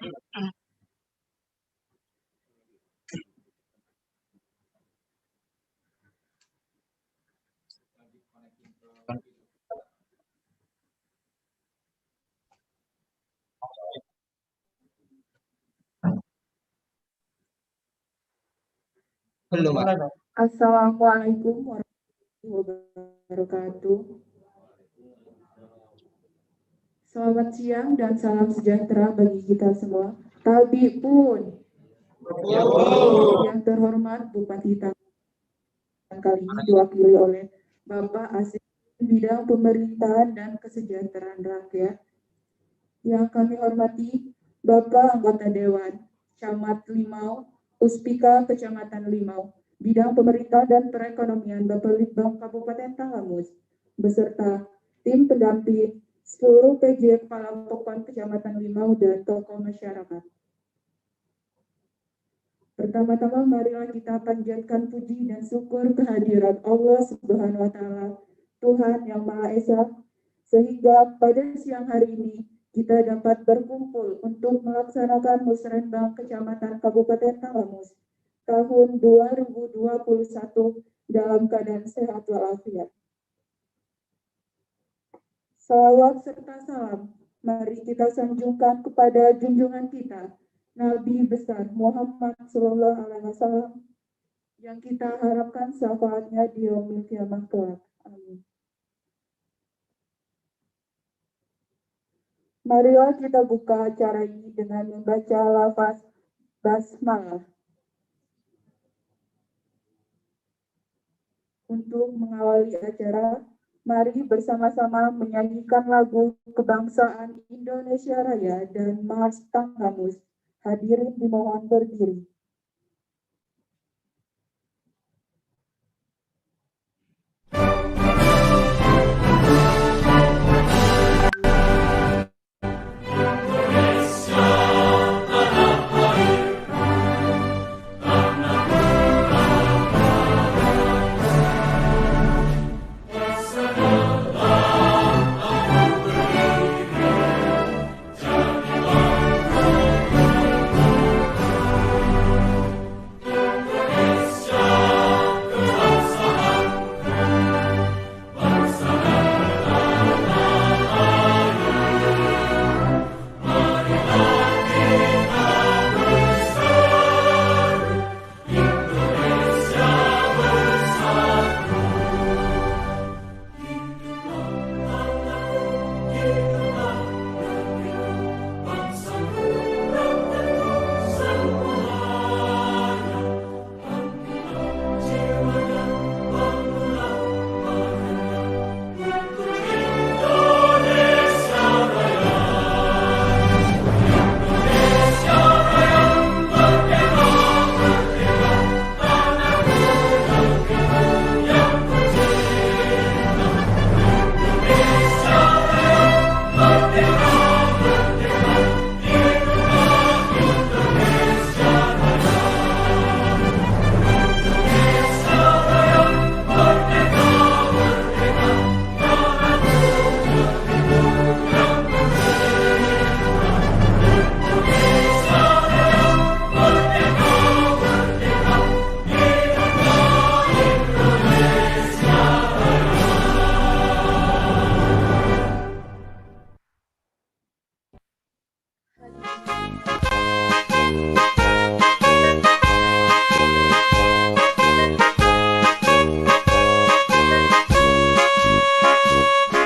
Belum, Pak. Assalamualaikum warahmatullahi wabarakatuh. Selamat siang dan salam sejahtera bagi kita semua. Tabi pun. Yang terhormat Bupati Tangerang kali ini diwakili oleh Bapak Asisten Bidang Pemerintahan dan Kesejahteraan Rakyat. Yang kami hormati Bapak Anggota Dewan Camat Limau, Puspika Kecamatan Limau, Bidang Pemerintah dan Perekonomian Bapelitbang Kabupaten Tanggamus, beserta tim pendamping, seluruh PJ Kepala Pokon Kecamatan Limau dan tokoh masyarakat. Pertama-tama marilah kita panjatkan puji dan syukur kehadirat Allah Subhanahu wa Ta'ala, Tuhan yang Maha Esa, sehingga pada siang hari ini kita dapat berkumpul untuk melaksanakan Musrenbang Kecamatan Kabupaten Tanggamus tahun 2021 dalam keadaan sehat walafiat. Salawat serta salam mari kita sanjungkan kepada junjungan kita Nabi besar Muhammad Sallallahu Alaihi Wasallam yang kita harapkan syafaatnya di yaumil kiamah kelak. Amin. Marilah kita buka acara ini dengan membaca lafaz basmalah. Untuk mengawali acara, mari bersama-sama menyanyikan lagu kebangsaan Indonesia Raya dan Mars Tanggamus. Hadirin dimohon berdiri.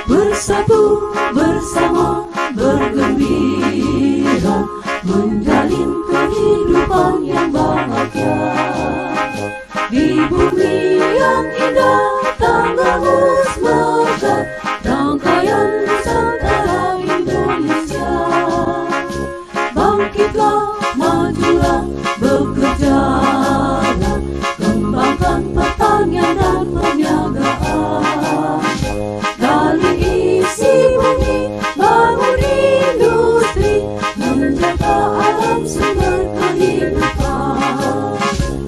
Bersatu bersama bergembira menjalin kehidupan yang bahagia di bumi yang indah Tanggamus megah rangkaian Nusantara Indonesia. Bangkitlah, majulah, bekerjalah, kembangkan pertanian dan perniagaan. Gali isi bumi, bangun industri, menjaga alam sumber kehidupan.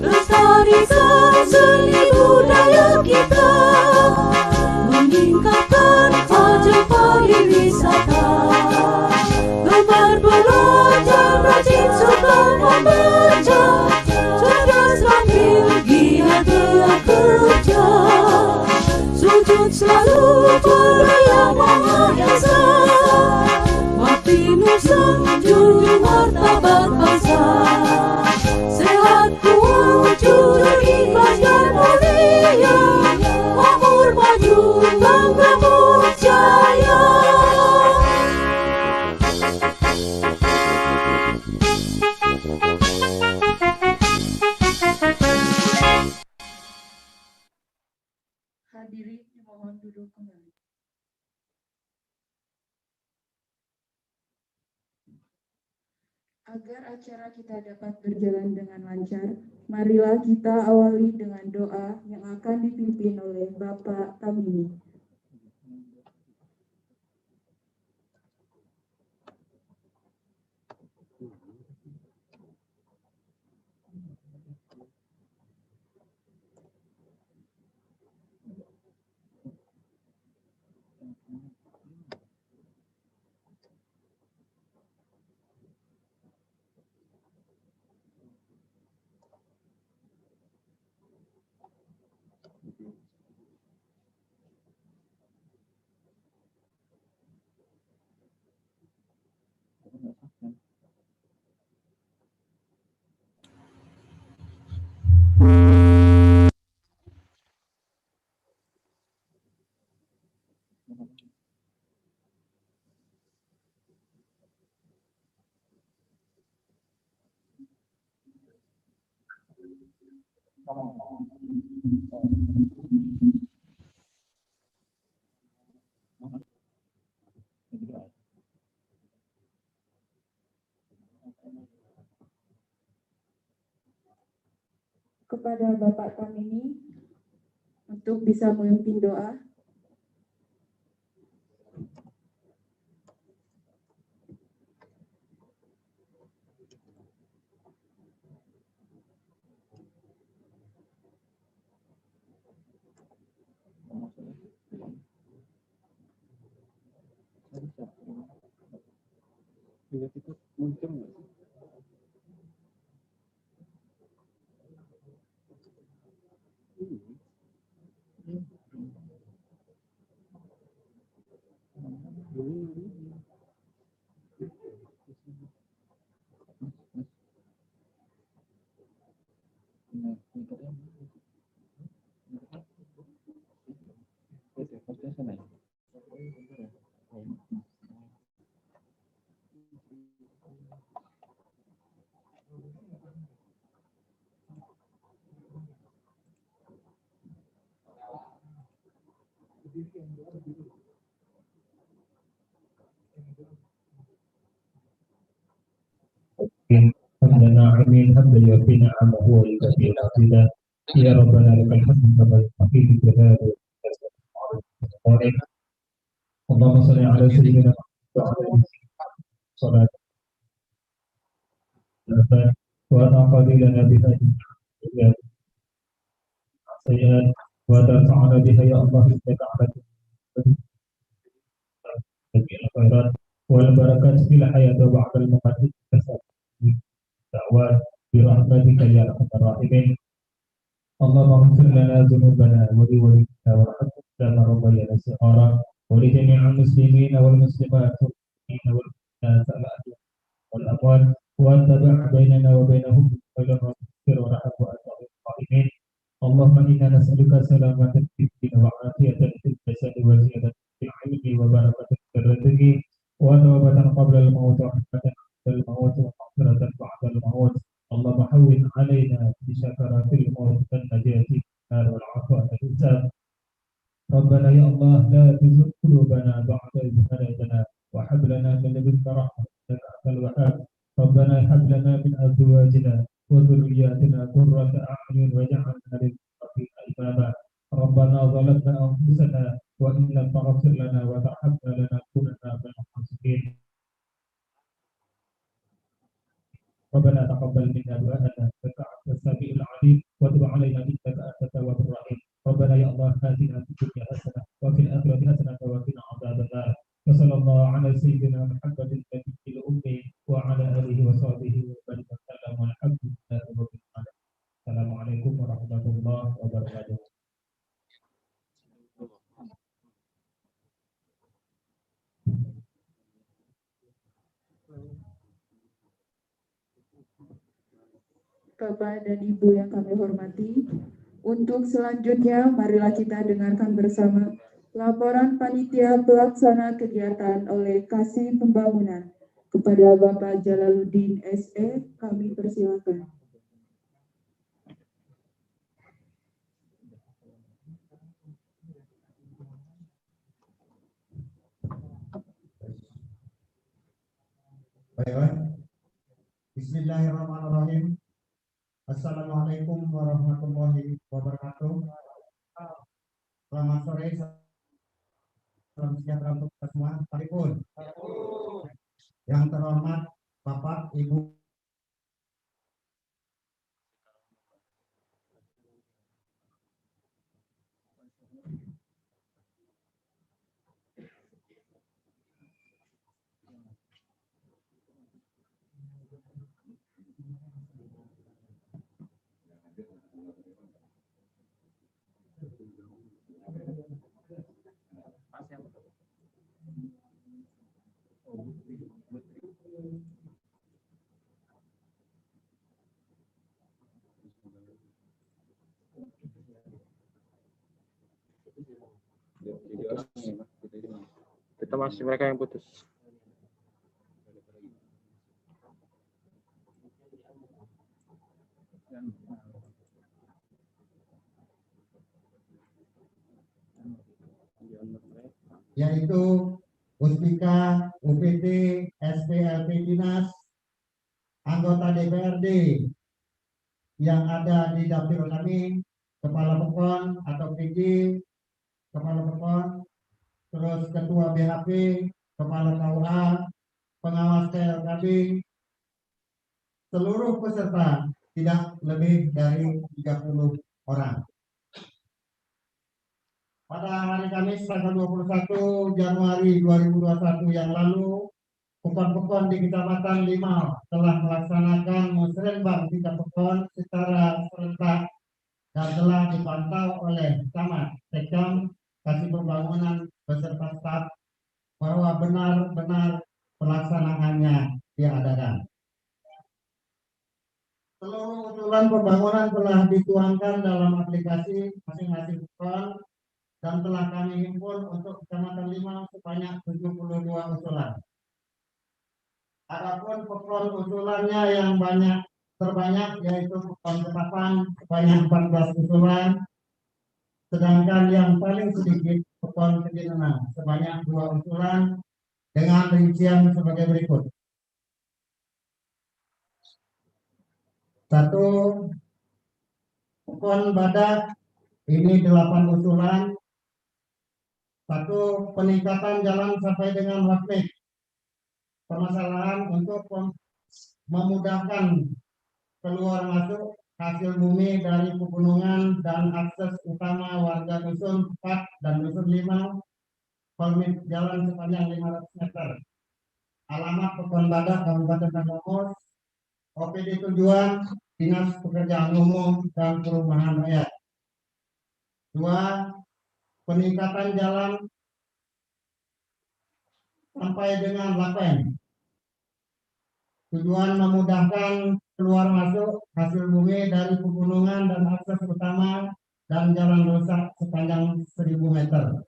Lestarikan seni budaya kita. Agar acara kita dapat berjalan dengan lancar, marilah kita awali dengan doa yang akan dipimpin oleh Bapak Tamimi. Kepada Bapak Tamimi untuk bisa memimpin doa. حمدنا عمين حمد يوفينا عما هو يكفي العقيدة يا ربنا لك الحمد كما يكفي الجلال والإكرام. اللهم صل على سيدنا محمد وعلى آله صلاة وتقضي لنا بها السيئات وترفعنا بها يا الله إنك على الخيرات والبركات في الحياة وبعد الممات دعوات برحمتك يا ارحم الراحمين. اللهم اغفر لنا ذنوبنا ولوالدينا وارحمنا كما ربيانا صغارا ولجميع المسلمين والمسلمات والمؤمنين والمؤمنات الاحياء والاموات واتبع بيننا وبينهم بالخير واغفر ورحم وانت خير الراحمين. اللهم انا نسالك سلامة في الدين وعافية في الجسد وزيادة في العلم وبركة في الرزق وتوبة قبل الموت ورحمة الموت ومغفرة بعد الموت. اللهم هون علينا بشكرات الموت والنجاة في النار والعفو عن الحساب. ربنا يا الله لا تزغ قلوبنا بعد إذ هديتنا وهب لنا من لدنك رحمة إنك أنت الوهاب. ربنا هب لنا من أزواجنا وذرياتنا قرة أعين واجعلنا للمتقين إماما. ربنا ظلمنا أنفسنا وإن لم تغفر لنا وترحمنا لنكونن من الخاسرين. ربنا تقبل منا دعاءنا انك انت السميع العليم وتب علينا انك انت التواب الرحيم. ربنا يا الله آتنا في الدنيا حسنه وفي الاخره حسنه وقنا عذاب النار. وصلى الله على سيدنا محمد النبي الامي وعلى اله وصحبه وسلم والحمد لله رب العالمين. السلام عليكم ورحمه الله وبركاته. Bapak dan Ibu yang kami hormati, untuk selanjutnya marilah kita dengarkan bersama laporan panitia pelaksana kegiatan oleh Kasih Pembangunan. Kepada Bapak Jalaluddin SE, kami persilakan. Baiklah, Bismillahirrahmanirrahim. Assalamualaikum warahmatullahi wabarakatuh. Selamat sore, salam sejahtera untuk kita semua. Sekalipun. Yang terhormat Bapak, Ibu, kita masih mereka yang putus. yaitu Puspika, UPT, SPLP Dinas, anggota DPRD yang ada di dapil kami, Kepala Pekon atau PJ, Kepala Pekon, terus Ketua BHP, Kepala KUA, pengawas TLKB, seluruh peserta tidak lebih dari 30 orang. Pada hari Kamis tanggal 21 Januari 2021 yang lalu, Pekon-Pekon di Kecamatan Limau telah melaksanakan musrenbang tingkat pekon secara serentak dan telah dipantau oleh Camat, Sekam, Kasih Pembangunan beserta staf bahwa benar-benar pelaksanaannya diadakan. Seluruh usulan pembangunan telah dituangkan dalam aplikasi masing-masing pekon dan telah kami himpun untuk Kecamatan Limau sebanyak 72 usulan. Adapun pekon usulannya yang terbanyak yaitu pekon Ketapang sebanyak 14 usulan, sedangkan yang paling sedikit pekon Kedinenang sebanyak 2 usulan dengan rincian sebagai berikut. 1. Pekon Badak ini 8 usulan. 1. Peningkatan jalan sampai dengan Wasmik. Permasalahan untuk memudahkan keluar masuk hasil bumi dari pegunungan dan akses utama warga Dusun 4 dan Dusun 5, permit jalan sepanjang 500 meter. Alamat Pekon Badak, Kabupaten Tanggamus, OPD tujuan Dinas Pekerjaan Umum dan Perumahan Rakyat. 2. Peningkatan jalan sampai dengan Lapen. Tujuan memudahkan keluar masuk hasil bumi dari pegunungan dan akses utama dan jalan rusak sepanjang 1000 meter.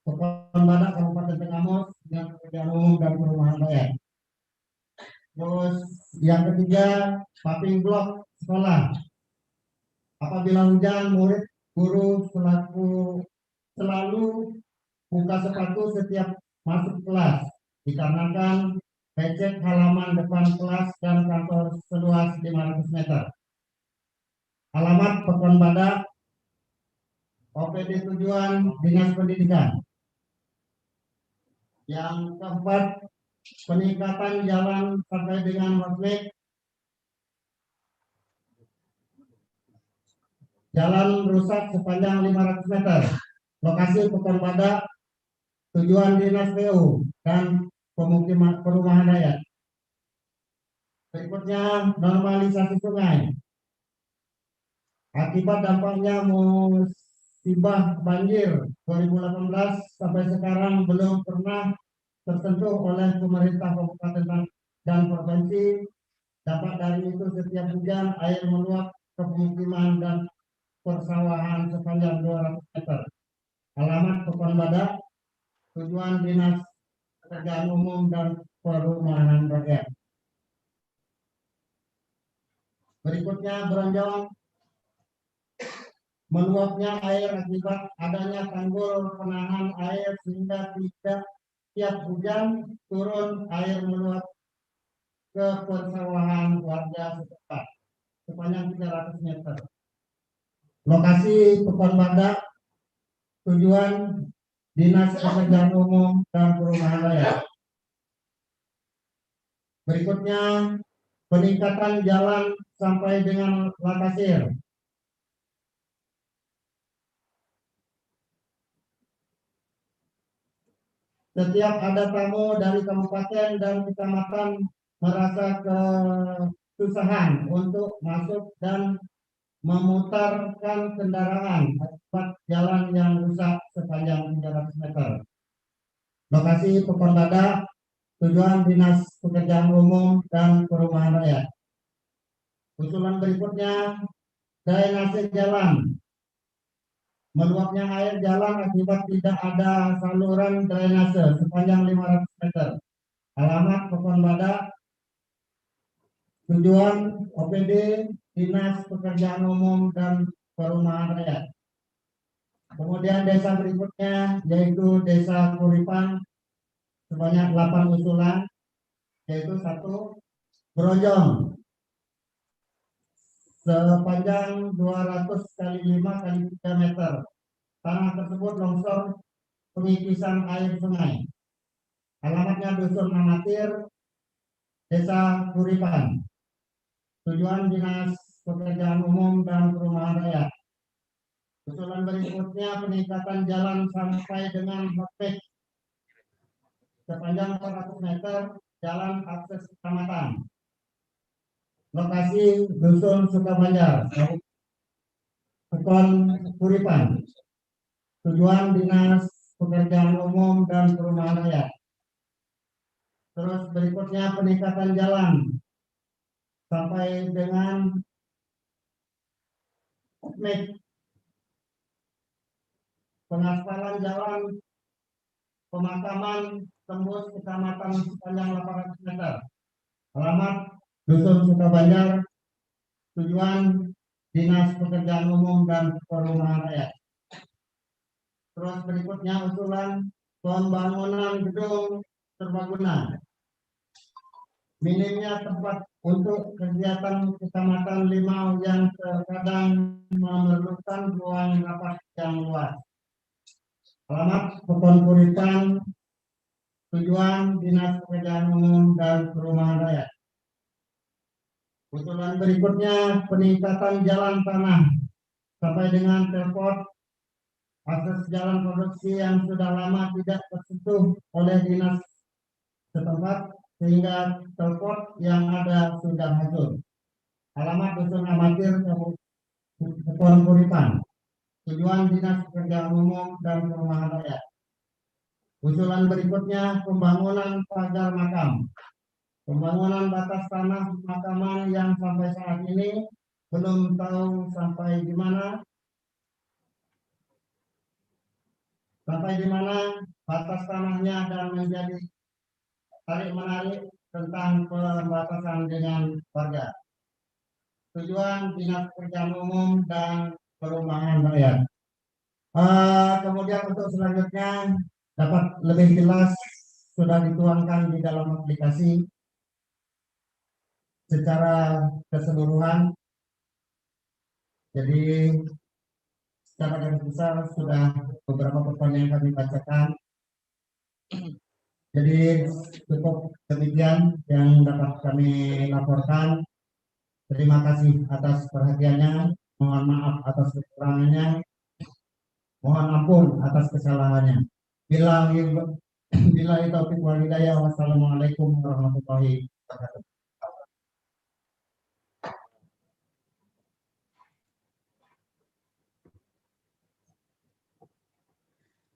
Pekon Badak, Kabupaten Tanggamus, Dinas Pekerjaan Umum dan Perumahan Rakyat. Terus yang ketiga, paving blok sekolah. Apabila hujan, murid guru selalu buka sepatu setiap masuk kelas, dikarenakan becek halaman depan kelas dan kantor seluas 500 meter. Alamat Pekon Badak, OPD tujuan Dinas Pendidikan. Yang keempat, peningkatan jalan sampai dengan Wasmik. Jalan rusak sepanjang 500 meter. Lokasi Pekon Badak, tujuan Dinas PU dan perumahan rakyat. Berikutnya, normalisasi sungai. Akibat dampaknya musibah banjir 2018 sampai sekarang belum pernah tersentuh oleh pemerintah kabupaten dan provinsi. Dapat dari itu setiap hujan air meluap ke pemukiman dan persawahan sepanjang 200 meter. Alamat Pekon Badak, tujuan Dinas Pekerjaan Umum dan Perumahan Rakyat. Berikutnya Bronjong, meluapnya air akibat adanya tanggul penahan air sehingga tidak tiap hujan turun air meluap ke persawahan warga setempat sepanjang 300 meter. Lokasi Pekon Badak, tujuan Dinas Pekerjaan Umum dan Perumahan Rakyat. Berikutnya peningkatan jalan sampai dengan Lakasir. Setiap ada tamu dari kabupaten dan kecamatan merasa kesusahan untuk masuk dan memutarkan kendaraan akibat jalan yang rusak sepanjang 300 meter. Lokasi Pekon Badak, tujuan Dinas Pekerjaan Umum dan Perumahan Rakyat. Usulan berikutnya, drainase jalan. Meluapnya air jalan akibat tidak ada saluran drainase sepanjang 500 meter. Alamat Pekon Badak, tujuan OPD Dinas Pekerjaan Umum dan Perumahan Rakyat. Kemudian desa berikutnya yaitu Desa Kuripan sebanyak 8 usulan, yaitu 1 Brojong sepanjang 200 kali 5 kali 3 meter. Tanah tersebut longsor pengikisan air sungai. Alamatnya Dusun Amatir, Desa Kuripan. Tujuan Dinas Pekerjaan Umum dan Perumahan Rakyat. Usulan berikutnya peningkatan jalan sampai dengan Hotpek sepanjang 400 meter jalan akses kecamatan. Lokasi Dusun Sukabanjar, Pekon Kuripan. Tujuan Dinas Pekerjaan Umum dan Perumahan Rakyat. Terus berikutnya peningkatan jalan sampai dengan Hotpek. Pengaspalan jalan pemakaman tembus kecamatan sepanjang 800 meter. Alamat Dusun Sukabanjar, tujuan Dinas Pekerjaan Umum dan Perumahan Rakyat. Terus berikutnya usulan pembangunan gedung serbaguna. Minimnya tempat untuk kegiatan kecamatan Limau yang terkadang memerlukan ruang rapat yang luas. Alamat Pekon Kuripan, tujuan Dinas Pekerjaan Umum dan Perumahan Rakyat. Usulan berikutnya peningkatan jalan tanah sampai dengan teleport akses jalan produksi yang sudah lama tidak tersentuh oleh dinas setempat sehingga teleport yang ada sudah hancur. Alamat Dusun Amatir, Pekon Kuripan. Tujuan Dinas Pekerjaan Umum dan Perumahan Rakyat. Usulan berikutnya pembangunan pagar makam. Pembangunan batas tanah pemakaman yang sampai saat ini belum tahu sampai di mana batas tanahnya dan menjadi tarik menarik tentang pembatasan dengan warga. Tujuan Dinas Pekerjaan Umum dan Perumahan Rakyat. Kemudian untuk selanjutnya dapat lebih jelas sudah dituangkan di dalam aplikasi secara keseluruhan. Jadi secara garis besar sudah beberapa poin yang kami bacakan. Jadi cukup demikian yang dapat kami laporkan. Terima kasih atas perhatiannya. Mohon maaf atas kekurangannya. Mohon ampun atas kesalahannya. Bila taufiq wal hidayah. Wassalamualaikum warahmatullahi wabarakatuh.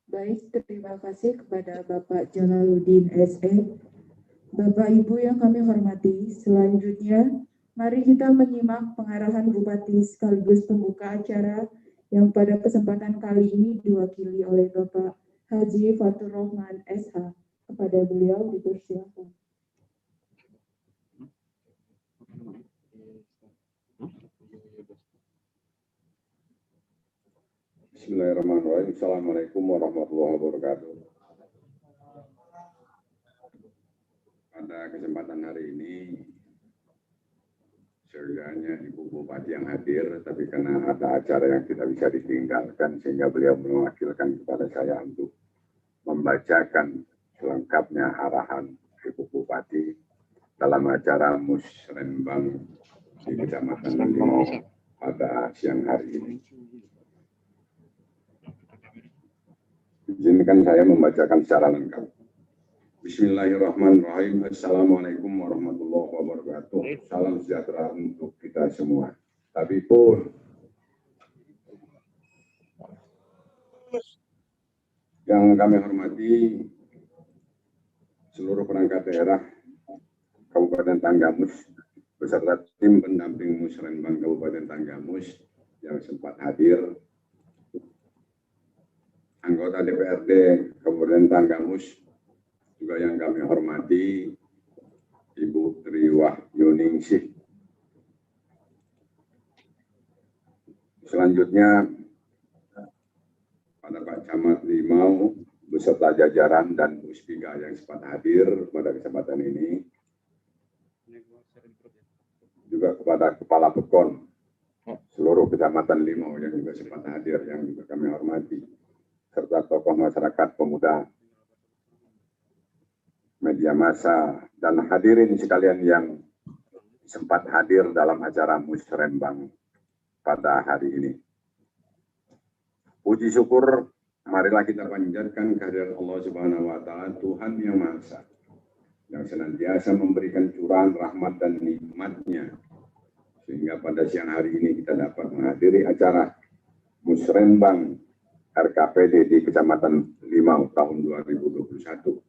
Baik, terima kasih kepada Bapak Jalaluddin SE. Bapak Ibu yang kami hormati, selanjutnya mari kita menyimak pengarahan Bupati sekaligus pembuka acara yang pada kesempatan kali ini diwakili oleh Bapak Haji Fatur Rahman SH. Kepada beliau dipersilakan. Bismillahirrahmanirrahim. Assalamualaikum warahmatullahi wabarakatuh. Pada kesempatan hari ini Sebenarnya Ibu Bupati yang hadir, tapi karena ada acara yang tidak bisa ditinggalkan, sehingga beliau mewakilkan kepada saya untuk membacakan selengkapnya arahan Ibu Bupati dalam acara Musrenbang di Kecamatan Limau pada siang hari ini. Izinkan saya membacakan secara lengkap. Bismillahirrahmanirrahim. Assalamualaikum warahmatullahi wabarakatuh. Salam sejahtera untuk kita semua. Tapi pun yang kami hormati seluruh perangkat daerah Kabupaten Tanggamus beserta tim pendamping Musrenbang Kabupaten Tanggamus yang sempat hadir, anggota DPRD Kabupaten Tanggamus juga yang kami hormati, Ibu Triwahyuningsih. Selanjutnya pada Pak Camat Limau beserta jajaran dan Puspika yang sempat hadir pada kesempatan ini, juga kepada Kepala Pekon seluruh Kecamatan Limau yang juga sempat hadir, yang juga kami hormati, serta tokoh masyarakat pemuda, media massa, dan hadirin sekalian yang sempat hadir dalam acara Musrenbang pada hari ini. Puji syukur, marilah kita panjatkan kehadiran Allah Subhanahu wa Ta'ala, Tuhan yang Maha Esa, yang senantiasa memberikan curahan rahmat dan nikmat-Nya, sehingga pada siang hari ini kita dapat menghadiri acara Musrenbang RKPD di Kecamatan Limau tahun 2021.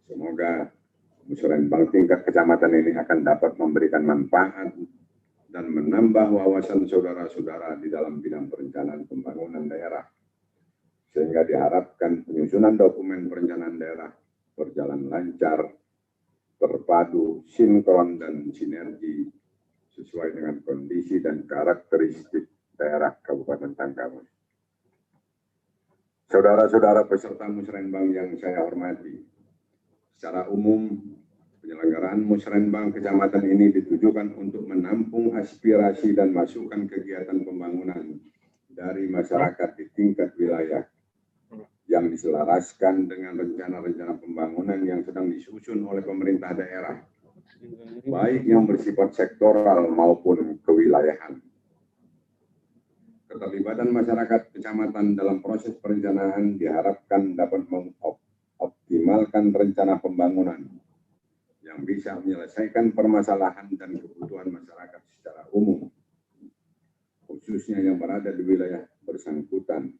Semoga Musrenbang tingkat kecamatan ini akan dapat memberikan manfaat dan menambah wawasan saudara-saudara di dalam bidang perencanaan pembangunan daerah, sehingga diharapkan penyusunan dokumen perencanaan daerah berjalan lancar, terpadu, sinkron, dan sinergi sesuai dengan kondisi dan karakteristik daerah Kabupaten Tanggamus. Saudara-saudara peserta Musrenbang yang saya hormati, secara umum, penyelenggaraan Musrenbang Kecamatan ini ditujukan untuk menampung aspirasi dan masukan kegiatan pembangunan dari masyarakat di tingkat wilayah yang diselaraskan dengan rencana-rencana pembangunan yang sedang disusun oleh pemerintah daerah, baik yang bersifat sektoral maupun kewilayahan. Keterlibatan masyarakat kecamatan dalam proses perencanaan diharapkan dapat mengoptimalkan rencana pembangunan yang bisa menyelesaikan permasalahan dan kebutuhan masyarakat secara umum, khususnya yang berada di wilayah bersangkutan,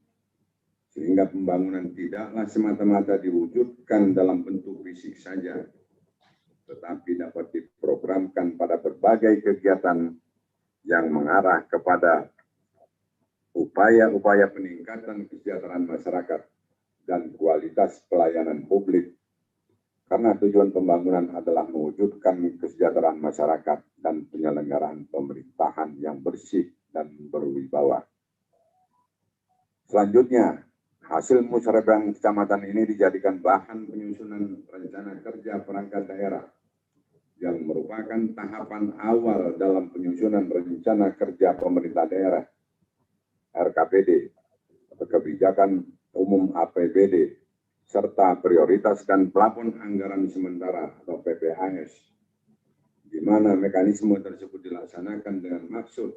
sehingga pembangunan tidaklah semata-mata diwujudkan dalam bentuk fisik saja, tetapi dapat diprogramkan pada berbagai kegiatan yang mengarah kepada upaya-upaya peningkatan kesejahteraan masyarakat dan kualitas pelayanan publik, karena tujuan pembangunan adalah mewujudkan kesejahteraan masyarakat dan penyelenggaraan pemerintahan yang bersih dan berwibawa. Selanjutnya, hasil Musrenbang Kecamatan ini dijadikan bahan penyusunan rencana kerja perangkat daerah yang merupakan tahapan awal dalam penyusunan rencana kerja pemerintah daerah RKPD, kebijakan umum APBD, serta prioritas dan plafon anggaran sementara atau PPAS, di mana mekanisme tersebut dilaksanakan dengan maksud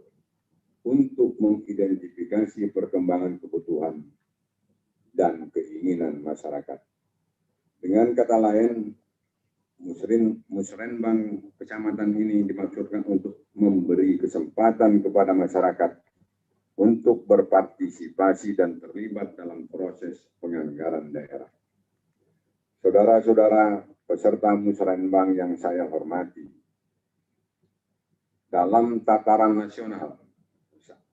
untuk mengidentifikasi perkembangan kebutuhan dan keinginan masyarakat. Dengan kata lain, Musrenbang Kecamatan ini dimaksudkan untuk memberi kesempatan kepada masyarakat untuk berpartisipasi dan terlibat dalam proses penganggaran daerah. Saudara-saudara peserta Musrenbang yang saya hormati, dalam tataran nasional,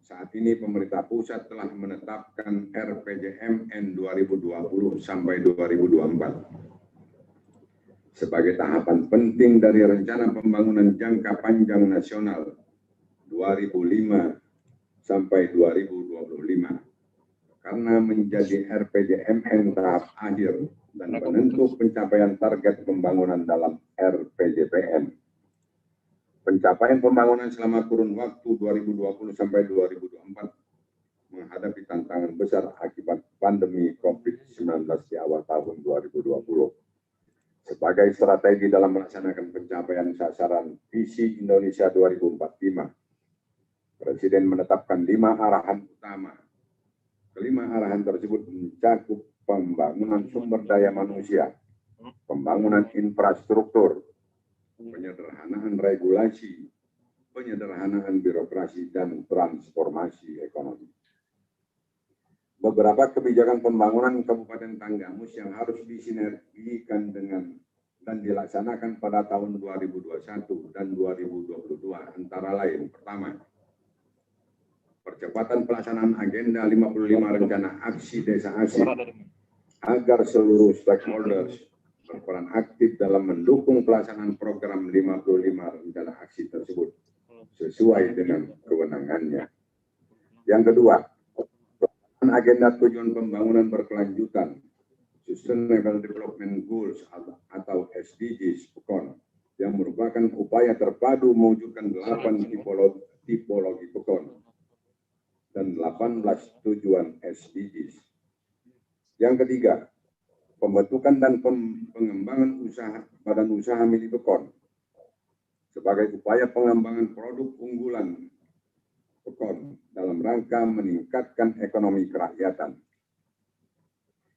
saat ini pemerintah pusat telah menetapkan RPJMN 2020 sampai 2024 sebagai tahapan penting dari rencana pembangunan jangka panjang nasional 2005 sampai 2025, karena menjadi RPJMN tahap akhir dan penentu pencapaian target pembangunan dalam RPJPN. Pencapaian pembangunan selama kurun waktu 2020 sampai 2024 menghadapi tantangan besar akibat pandemi COVID-19 di awal tahun 2020. Sebagai strategi dalam melaksanakan pencapaian sasaran visi Indonesia 2045, Presiden menetapkan 5 arahan utama. Kelima arahan tersebut mencakup pembangunan sumber daya manusia, pembangunan infrastruktur, penyederhanaan regulasi, penyederhanaan birokrasi, dan transformasi ekonomi. Beberapa kebijakan pembangunan Kabupaten Tanggamus yang harus disinergikan dengan dan dilaksanakan pada tahun 2021 dan 2022 antara lain: pertama, percepatan pelaksanaan agenda 55 rencana aksi desa asih agar seluruh stakeholders berperan aktif dalam mendukung pelaksanaan program 55 rencana aksi tersebut sesuai dengan kewenangannya. Yang kedua, agenda tujuan pembangunan berkelanjutan Sustainable Development Goals atau SDGs PEKON yang merupakan upaya terpadu mewujudkan 8 tipologi PEKON dan 18 tujuan SDGs. Yang ketiga, pembentukan dan pengembangan badan usaha milik PEKON sebagai upaya pengembangan produk unggulan PEKON dalam rangka meningkatkan ekonomi kerakyatan.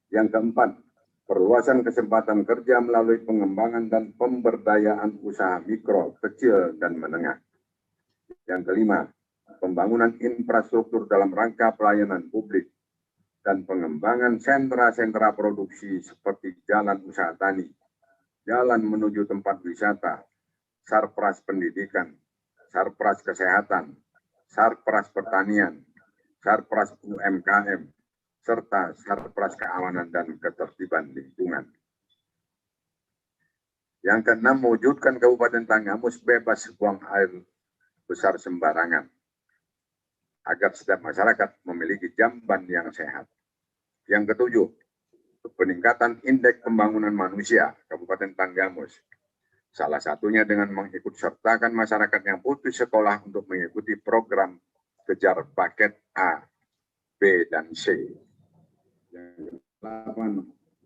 Yang keempat, perluasan kesempatan kerja melalui pengembangan dan pemberdayaan usaha mikro, kecil, dan menengah. Yang kelima, pembangunan infrastruktur dalam rangka pelayanan publik dan pengembangan sentra-sentra produksi seperti jalan usaha tani, jalan menuju tempat wisata, sarpras pendidikan, sarpras kesehatan, sarpras pertanian, sarpras UMKM, serta sarpras keamanan dan ketertiban lingkungan. Yang keenam, mewujudkan Kabupaten Tanggamus bebas buang air besar sembarangan, agar setiap masyarakat memiliki jamban yang sehat. Yang ketujuh, peningkatan indeks pembangunan manusia Kabupaten Tanggamus. Salah satunya dengan mengikutsertakan masyarakat yang putus sekolah untuk mengikuti program kejar paket A, B, dan C. Yang ke-8,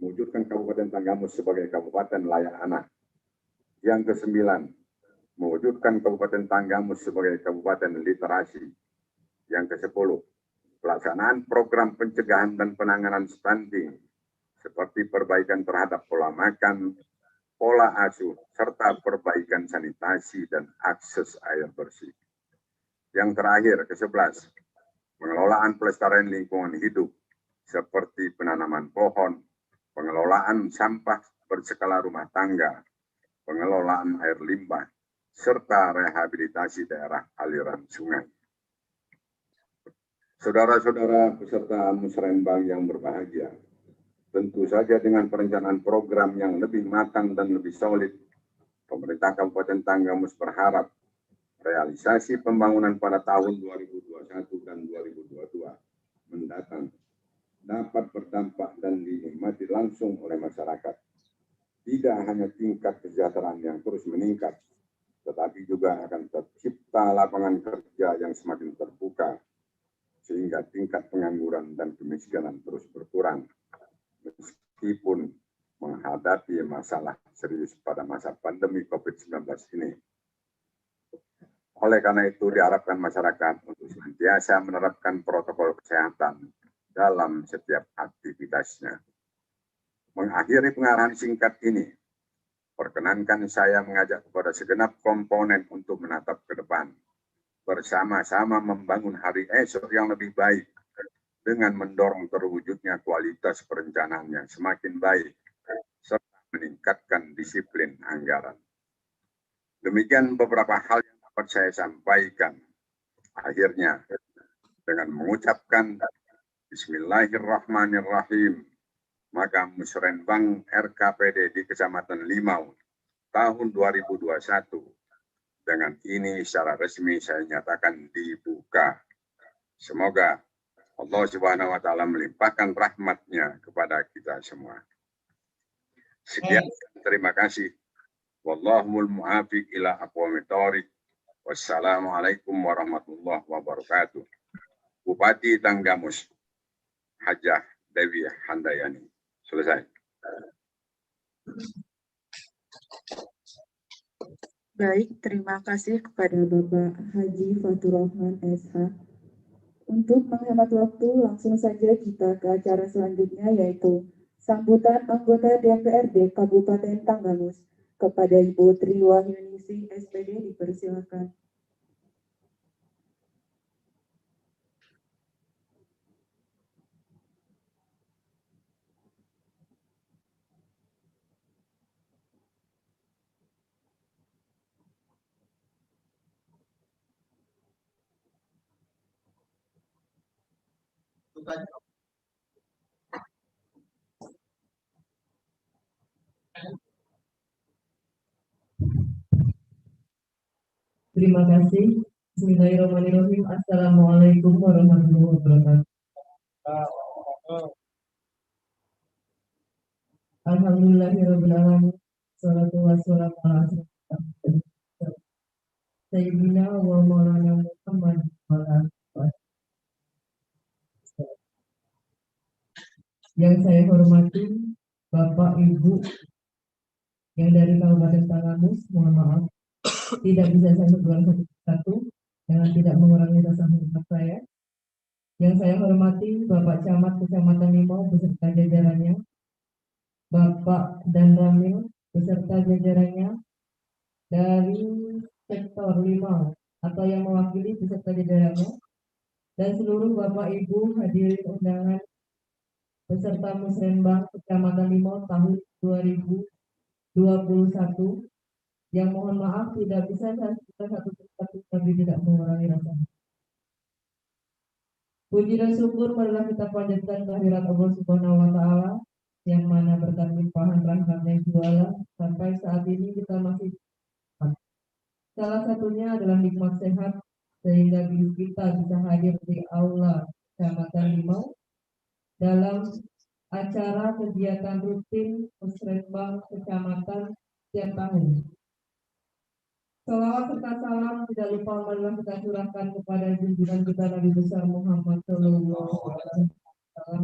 mewujudkan Kabupaten Tanggamus sebagai Kabupaten Layak Anak. Yang ke-9, mewujudkan Kabupaten Tanggamus sebagai Kabupaten Literasi. Yang ke-10, pelaksanaan program pencegahan dan penanganan stunting seperti perbaikan terhadap pola makan, pola asuh, serta perbaikan sanitasi dan akses air bersih. Yang terakhir, ke-11, pengelolaan pelestarian lingkungan hidup seperti penanaman pohon, pengelolaan sampah berskala rumah tangga, pengelolaan air limbah, serta rehabilitasi daerah aliran sungai. Saudara-saudara peserta musrenbang yang berbahagia, tentu saja dengan perencanaan program yang lebih matang dan lebih solid, pemerintah Kabupaten Tanggamus berharap realisasi pembangunan pada tahun 2021 dan 2022 mendatang dapat berdampak dan dinikmati langsung oleh masyarakat. Tidak hanya tingkat kesejahteraan yang terus meningkat, tetapi juga akan tercipta lapangan kerja yang semakin terbuka, sehingga tingkat pengangguran dan kemiskinan terus berkurang, meskipun menghadapi masalah serius pada masa pandemi COVID-19 ini. Oleh karena itu, diharapkan masyarakat untuk senantiasa menerapkan protokol kesehatan dalam setiap aktivitasnya. Mengakhiri pengarahan singkat ini, perkenankan saya mengajak kepada segenap komponen untuk menatap ke depan, bersama-sama membangun hari esok yang lebih baik dengan mendorong terwujudnya kualitas perencanaan yang semakin baik serta meningkatkan disiplin anggaran. Demikian beberapa hal yang dapat saya sampaikan. Akhirnya, dengan mengucapkan Bismillahirrahmanirrahim, maka Musrenbang RKPD di Kecamatan Limau tahun 2021 dengan ini secara resmi saya nyatakan dibuka. Semoga Allah Subhanahu wa Ta'ala melimpahkan rahmat-Nya kepada kita semua. Sekian, terima kasih. Wallahul muwaffiq ila aqwamit thoriq. Wassalamualaikum warahmatullahi wabarakatuh. Bupati Tanggamus, Hajah Dewi Handayani. Selesai. Baik, terima kasih kepada Bapak Haji Fatur Rahman SH. Untuk menghemat waktu, langsung saja kita ke acara selanjutnya, yaitu sambutan anggota DPRD Kabupaten Tanggamus. Kepada Ibu Tri Wahyuningsih SPD dipersilakan. Terima kasih. Bismillahirrahmanirrahim. Assalamualaikum warahmatullahi wabarakatuh. Alhamdulillahirabbil alamin. Shalatu wassalamu ala asyrofil Sayyidina wa maulana Muhammad wa ala alihi. Yang saya hormati Bapak Ibu yang dari Kabupaten Tanggamus, mohon maaf tidak bisa saya sebutkan satu-satu dengan tidak mengurangi rasa hormat saya. Yang saya hormati Bapak Camat Kecamatan Limau beserta jajarannya, Bapak dan Ramil beserta jajarannya dari sektor Limau atau yang mewakili beserta jajarannya, dan seluruh Bapak Ibu hadirin undangan beserta Musrenbang Kecamatan Limau tahun 2021 yang mohon maaf tidak bisa saya sebutkan satu-satu tapi tidak mengurangi rasa. Puji dan syukur marilah kita panjatkan kehadirat Allah Subhanahu wa Ta'ala yang mana berkat limpahan rahmatnya jualan sampai saat ini kita masih sehat. Salah satunya adalah nikmat sehat sehingga kita bisa hadir di aula Kecamatan Limau dalam acara kegiatan rutin Musrenbang Kecamatan setiap tahun. Salawat serta salam tidak lupa marilah kita curahkan kepada junjungan kita Nabi besar Muhammad Shallallahu Alaihi Wasallam.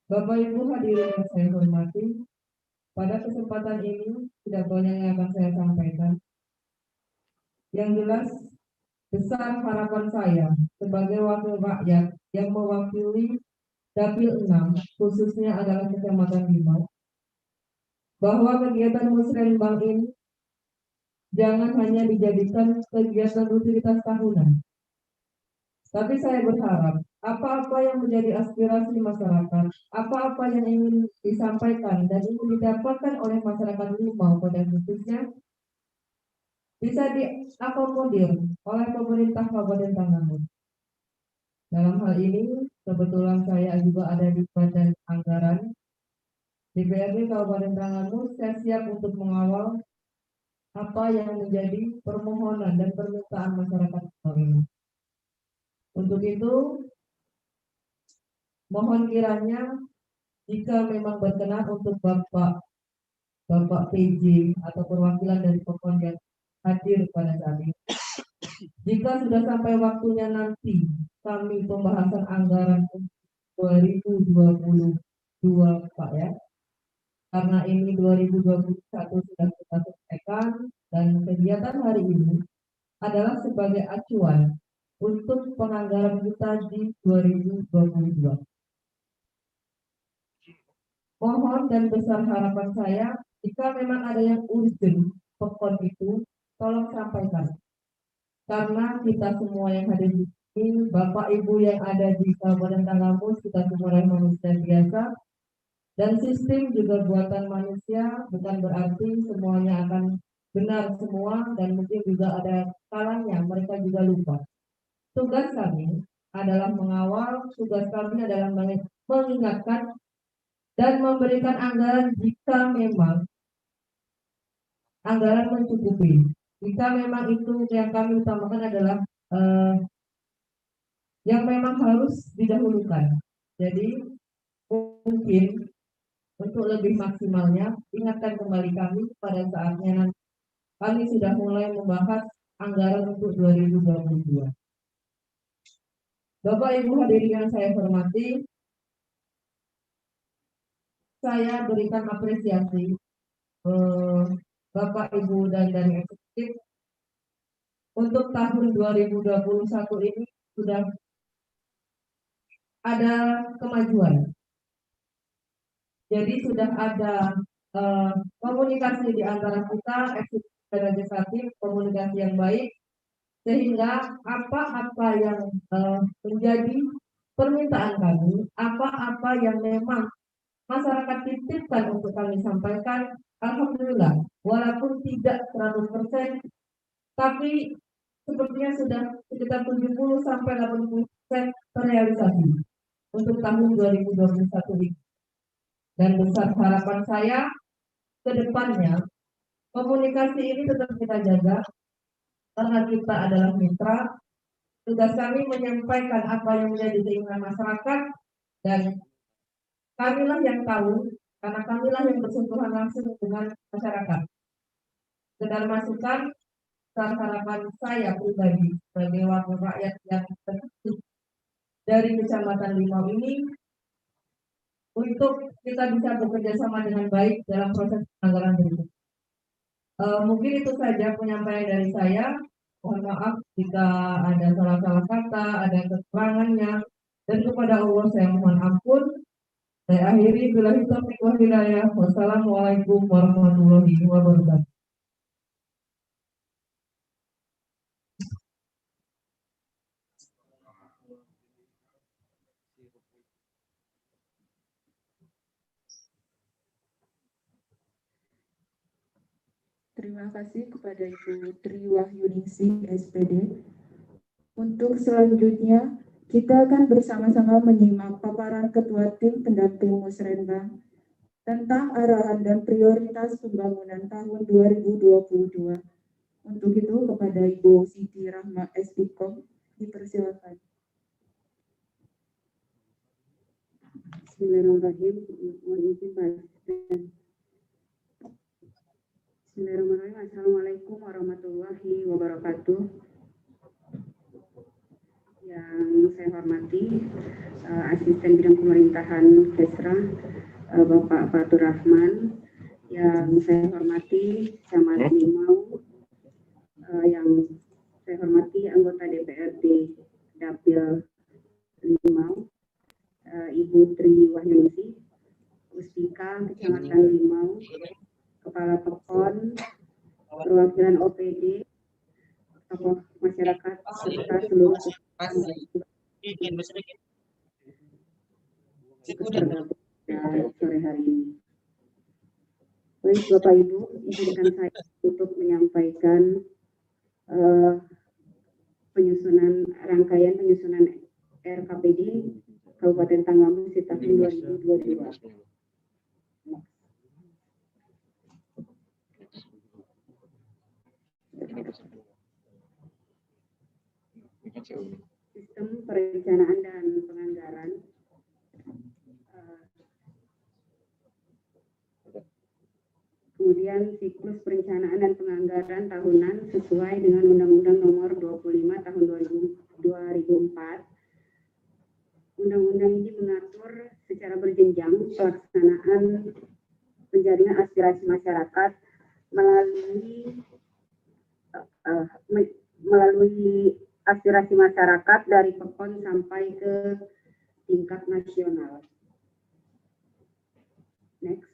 Bapak Ibu hadirin yang saya hormati, pada kesempatan ini tidak banyak yang akan saya sampaikan. Yang jelas besar harapan saya sebagai wakil rakyat yang mewakili Dapil 6, khususnya adalah Kecamatan Limau, bahwa kegiatan Musrenbang ini jangan hanya dijadikan kegiatan rutinitas tahunan. Tapi saya berharap apa-apa yang menjadi aspirasi masyarakat, apa-apa yang ingin disampaikan dan ingin didapatkan oleh masyarakat Limau pada khususnya bisa diakomodir oleh pemerintah Kabupaten Tanggamus. Dalam hal ini, kebetulan saya juga ada di Badan Anggaran DPRD Kabupaten Tanggamus. Saya siap untuk mengawal apa yang menjadi permohonan dan permintaan masyarakat ini. Untuk itu, mohon kiranya jika memang berkenan untuk Bapak PJ atau perwakilan dari Pokon yang hadir pada saat ini, jika sudah sampai waktunya nanti kami pembahasan anggaran 2022 Pak ya, karena ini 2021 sudah kita selesaikan dan kegiatan hari ini adalah sebagai acuan untuk penganggaran kita di 2022. Mohon dan besar harapan saya, jika memang ada yang urgent pokok itu, tolong sampaikan. Karena kita semua yang hadir di sini, Bapak Ibu yang ada di Kabupaten Tanggamus, kita semua adalah manusia biasa. Dan sistem juga buatan manusia, bukan berarti semuanya akan benar semua, dan mungkin juga ada kalanya mereka juga lupa. Tugas kami adalah mengawal, tugas kami adalah mengingatkan dan memberikan anggaran jika memang anggaran mencukupi. Jika memang itu yang kami utamakan adalah yang memang harus didahulukan. Jadi mungkin Untuk lebih maksimalnya, ingatkan kembali kami pada saatnya nanti kami sudah mulai membahas anggaran untuk 2022. Bapak Ibu hadirin yang saya hormati, saya berikan apresiasi Bapak Ibu dan dari eksekutif untuk tahun 2021 ini sudah ada kemajuan. Jadi sudah ada komunikasi di antara kita, eksekutif dan legislatif, komunikasi yang baik, sehingga apa-apa yang menjadi permintaan kami, apa-apa yang memang masyarakat titipkan untuk kami sampaikan, alhamdulillah, walaupun tidak 100%, tapi sepertinya sudah sekitar 70 sampai 80% terrealisasi untuk tahun 2021 ini. Dan besar harapan saya ke depannya, komunikasi ini tetap kita jaga, karena kita adalah mitra. Tugas kami menyampaikan apa yang menjadi keinginan masyarakat, dan kamilah yang tahu, karena kamilah yang bersentuhan langsung dengan masyarakat. Sekedar masukan, besar harapan saya pribadi sebagai wakil rakyat yang terpilih dari Kecamatan Limau ini, untuk kita bisa bekerja sama dengan baik dalam proses anggaran berikut. Mungkin itu saja penyampaian dari saya. Mohon maaf jika ada salah-salah kata, ada kekurangannya, dan kepada Allah saya mohon ampun. Saya akhiri, billahi taufiq wal hidayah. Wassalamualaikum warahmatullahi wabarakatuh. Terima kasih kepada Ibu Tri Wahyuningsih, SPD. Untuk selanjutnya, kita akan bersama-sama menyimak paparan Ketua Tim Pendamping Musrenbang tentang arahan dan prioritas pembangunan tahun 2022. Untuk itu, kepada Ibu Siti Rahma Espikom, dipersilakan. Bismillahirrahmanirrahim. Mohon izin Pak Asisten. Bismillahirrahmanirrahim. Assalamualaikum warahmatullahi wabarakatuh. Yang saya hormati Asisten Bidang Pemerintahan Kesra Bapak Fatur Rahman. Yang saya hormati Camat Limau. Yang saya hormati anggota DPRD Dapil Limau, Ibu Tri Wahyuningsih, Puspika Kecamatan Limau, Kepala Pekon, perwakilan OPD, tokoh masyarakat, serta seluruh sore hari ini. Baik Bapak Ibu, izinkan saya untuk menyampaikan rangkaian penyusunan RKPD Kabupaten Tanggamus di tahun 2022. Sistem perencanaan dan penganggaran. Kemudian siklus perencanaan dan penganggaran tahunan sesuai dengan Undang-Undang Nomor 25 Tahun 2004. Undang-undang ini mengatur secara berjenjang pelaksanaan penjaringan aspirasi masyarakat melalui aspirasi masyarakat dari Pekon sampai ke tingkat nasional. Next.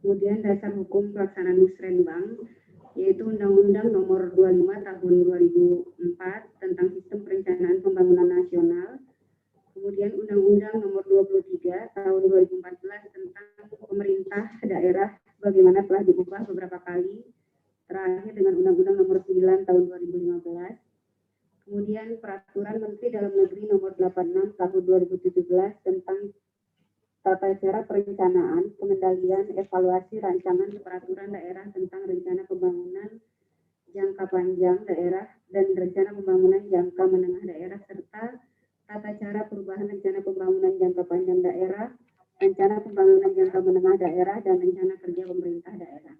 Kemudian dasar hukum pelaksanaan Musrenbang, yaitu Undang-Undang Nomor 25 Tahun 2004 tentang Sistem Perencanaan Pembangunan Nasional. Kemudian Undang-Undang Nomor 23 Tahun 2014 tentang pemerintah daerah, bagaimana telah diubah beberapa kali, terakhir dengan Undang-Undang Nomor 9 Tahun 2015. Kemudian Peraturan Menteri Dalam Negeri Nomor 86 Tahun 2017 tentang tata cara perencanaan, pengendalian, evaluasi rancangan peraturan daerah tentang rencana pembangunan jangka panjang daerah dan rencana pembangunan jangka menengah daerah, serta tata cara perubahan rencana pembangunan jangka panjang daerah rencana pembangunan jangka menengah daerah, dan rencana kerja pemerintah daerah.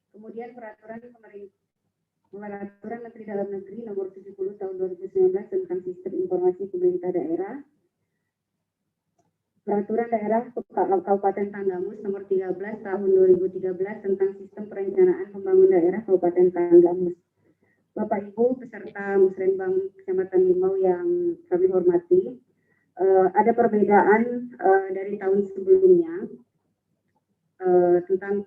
Kemudian peraturan Menteri Dalam Negeri nomor 70 tahun 2019 tentang sistem informasi pemerintah daerah. Peraturan daerah Kabupaten Tanggamus nomor 13 tahun 2013 tentang sistem perencanaan pembangunan daerah Kabupaten Tanggamus. Bapak Ibu peserta Musrenbang Kecamatan Limau yang kami hormati, ada perbedaan dari tahun sebelumnya tentang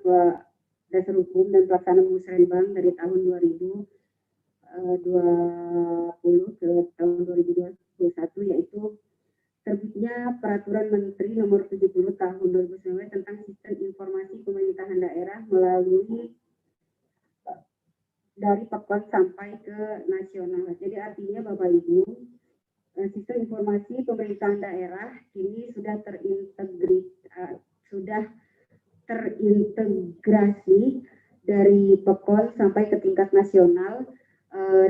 dasar hukum dan pelaksanaan Musrenbang dari tahun 2020 ke tahun 2021, yaitu terbitnya Peraturan Menteri Nomor 70 Tahun 2019 tentang Sistem Informasi Pemerintahan Daerah melalui dari Pekon sampai ke nasional. Jadi artinya Bapak Ibu, sistem informasi pemerintahan daerah ini sudah terintegrasi dari Pekon sampai ke tingkat nasional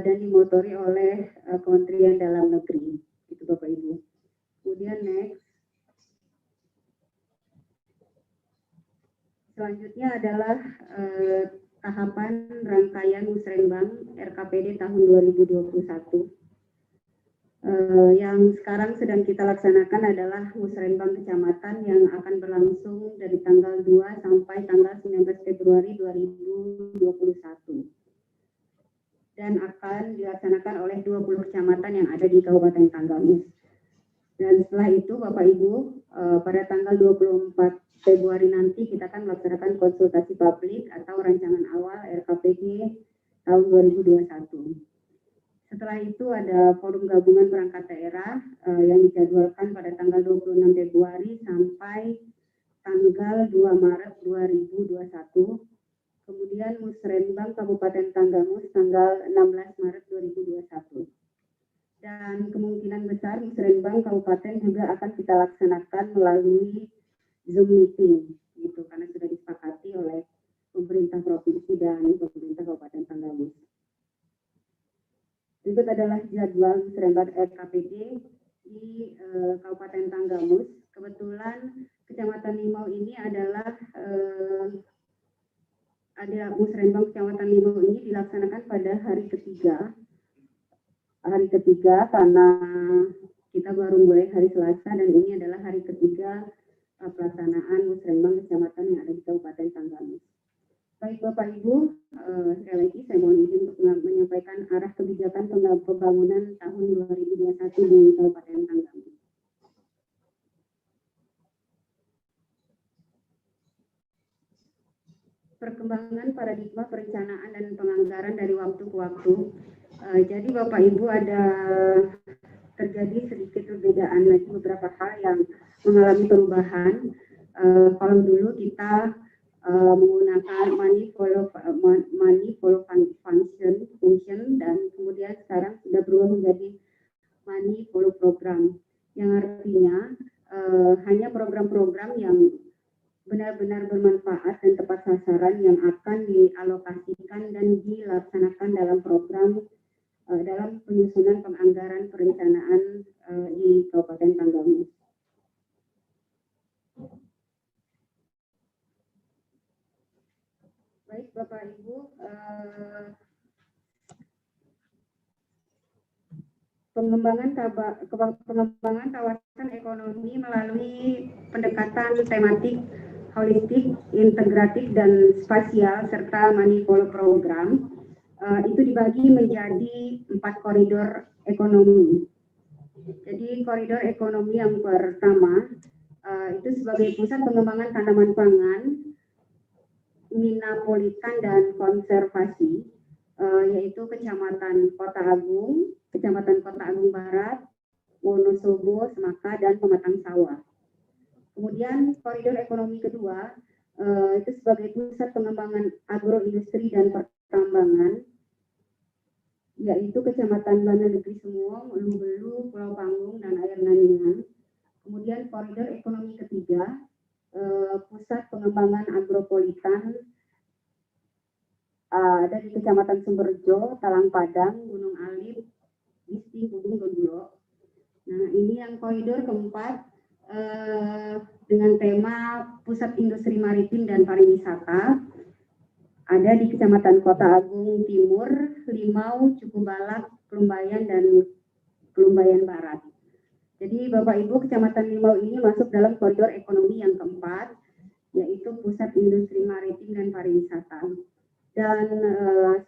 dan dimotori oleh Kementerian Dalam Negeri. Itu Bapak Ibu. Kemudian next. Selanjutnya adalah tahapan rangkaian Musrenbang RKPD tahun 2021. Yang sekarang sedang kita laksanakan adalah Musrenbang Kecamatan yang akan berlangsung dari tanggal 2 sampai tanggal 19 Februari 2021. Dan akan dilaksanakan oleh 20 kecamatan yang ada di Kabupaten Tanggamus. Dan setelah itu Bapak Ibu, pada tanggal 24 Februari nanti kita akan melaksanakan konsultasi publik atau rancangan awal RKPD tahun 2021. Setelah itu ada forum gabungan perangkat daerah yang dijadwalkan pada tanggal 26 Februari sampai tanggal 2 Maret 2021. Kemudian Musrenbang Kabupaten Tanggamus tanggal 16 Maret 2021. Dan kemungkinan besar Musrenbang Kabupaten juga akan kita laksanakan melalui Zoom meeting, gitu, karena sudah disepakati oleh pemerintah provinsi dan pemerintah Kabupaten Tanggamus. Berikut adalah jadwal Musrenbang RKPD di Kabupaten Tanggamus. Kebetulan Kecamatan Limau ini adalah Musrenbang Kecamatan Limau ini dilaksanakan pada hari ketiga. Hari ketiga karena kita baru mulai hari Selasa dan ini adalah hari ketiga pelaksanaan Musrenbang Kecamatan yang ada di Kabupaten Tanggamus. Baik Bapak Ibu, sekali lagi saya mohon izin untuk menyampaikan arah kebijakan pembangunan tahun 2021 di Kabupaten Tanggamus. Perkembangan paradigma perencanaan dan penganggaran dari waktu ke waktu. Jadi Bapak Ibu ada terjadi sedikit perbedaan lagi beberapa hal yang mengalami perubahan. Kalau dulu kita menggunakan money follow function dan kemudian sekarang sudah berubah menjadi money follow program, yang artinya hanya program-program yang benar-benar bermanfaat dan tepat sasaran yang akan dialokasikan dan dilaksanakan dalam program dalam penyusunan penganggaran perencanaan di Kabupaten Tanggamus. Baik Bapak Ibu, pengembangan kawasan ekonomi melalui pendekatan tematik, holistik, integratif, dan spasial serta manifold program itu dibagi menjadi 4 koridor ekonomi. Jadi koridor ekonomi yang pertama itu sebagai pusat pengembangan tanaman pangan, minapolitan dan konservasi, yaitu Kecamatan Kota Agung, Kecamatan Kota Agung Barat, Wonosobo, Semaka, dan Pematang Sawah. Kemudian koridor ekonomi kedua itu sebagai pusat pengembangan agroindustri dan pertambangan, yaitu Kecamatan Banda Negeri Sumuong, Ulu Belu, Pulau Panggung, dan Air Naningan. Kemudian koridor ekonomi ketiga, pusat pengembangan agropolitan ada di Kecamatan Sumberjo, Talang Padang, Gunung Alif, Bisting, Gunung Dodulo. Nah, ini yang koridor keempat dengan tema Pusat Industri Maritim dan Pariwisata. Ada di Kecamatan Kota Agung Timur, Limau, Cukubalak, Kelumbayan, dan Kelumbayan Barat. Jadi Bapak Ibu, Kecamatan Limau ini masuk dalam koridor ekonomi yang keempat, yaitu Pusat Industri Maritim dan Pariwisata. Dan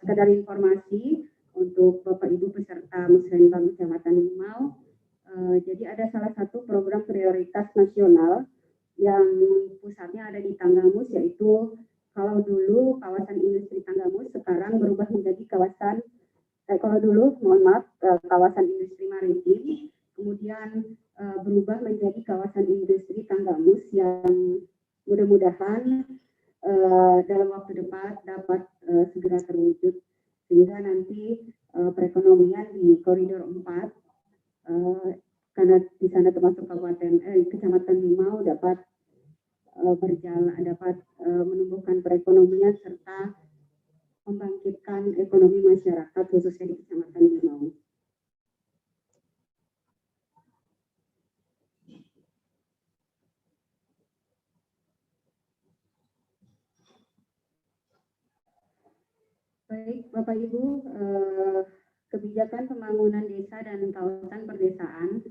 sekedar informasi untuk Bapak Ibu peserta Musrenbang Kecamatan Limau, jadi ada salah satu program prioritas nasional yang pusatnya ada di Tanggamus, yaitu kalau dulu kawasan industri Tanggamus sekarang berubah menjadi kawasan kawasan industri maritim, kemudian berubah menjadi kawasan industri Tanggamus yang mudah-mudahan dalam waktu dekat dapat segera terwujud, sehingga nanti perekonomian di koridor 4 karena di sana termasuk Kecamatan Limau dapat berjalan, dapat menumbuhkan perekonomian serta membangkitkan ekonomi masyarakat khususnya di Kecamatan Limau. Baik, Bapak Ibu, kebijakan pembangunan desa dan kawasan perdesaan,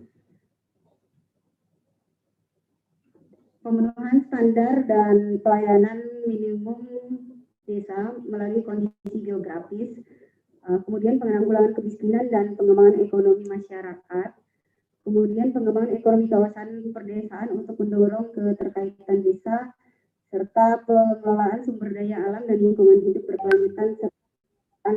pemenuhan standar dan pelayanan minimum desa melalui kondisi geografis, kemudian penanggulangan kemiskinan dan pengembangan ekonomi masyarakat, kemudian pengembangan ekonomi kawasan perdesaan untuk mendorong keterkaitan desa, serta pengelolaan sumber daya alam dan lingkungan hidup berkelanjutan serta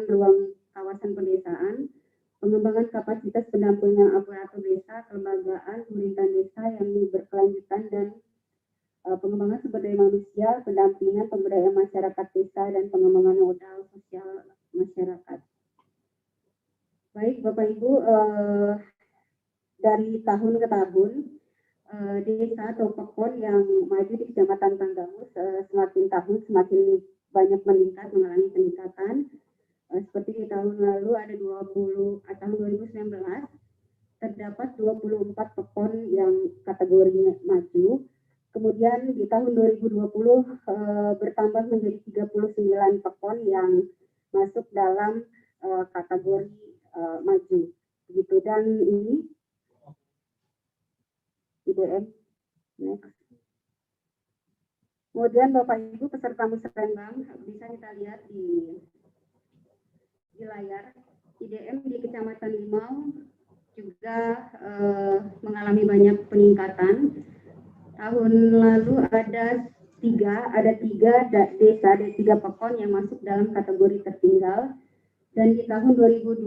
ruang kawasan pedesaan, pengembangan kapasitas pendampingan aparatur desa, kelembagaan pemerintahan desa yang berkelanjutan, dan pengembangan sumber daya manusia, pendampingan pemberdayaan masyarakat desa, dan pengembangan modal sosial masyarakat. Baik, Bapak Ibu, dari tahun ke tahun, desa atau pekon yang maju di Kecamatan Tanggamus semakin tahun semakin banyak meningkat, mengalami peningkatan. Seperti di tahun lalu ada tahun 2019 terdapat 24 pekon yang kategorinya maju. Kemudian di tahun 2020 bertambah menjadi 39 pekon yang masuk dalam kategori maju. Begitu, dan ini IDM next. Kemudian Bapak Ibu peserta Musrenbang bisa kita lihat di layar, IDM di Kecamatan Limau juga mengalami banyak peningkatan. Tahun lalu ada tiga desa, ada 3 pekon yang masuk dalam kategori tertinggal, dan di tahun 2020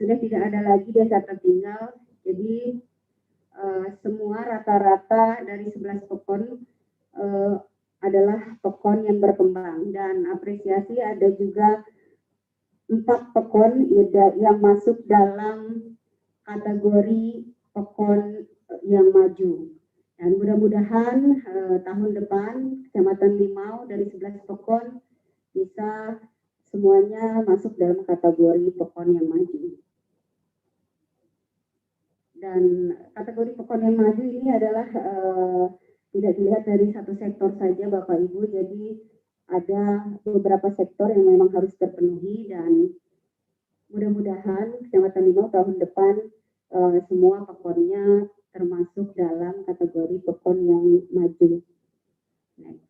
sudah tidak ada lagi desa tertinggal. Jadi semua rata-rata dari 11 pekon adalah pekon yang berkembang, dan apresiasi ada juga 4 pekon yang masuk dalam kategori pekon yang maju. Dan mudah-mudahan tahun depan Kecamatan Limau dari 11 pekon bisa semuanya masuk dalam kategori pekon yang maju. Dan kategori pekon yang maju ini adalah tidak dilihat dari satu sektor saja Bapak Ibu, jadi ada beberapa sektor yang memang harus terpenuhi, dan mudah-mudahan Kecamatan Limau tahun depan semua pekonnya termasuk dalam kategori pekon yang maju. Next.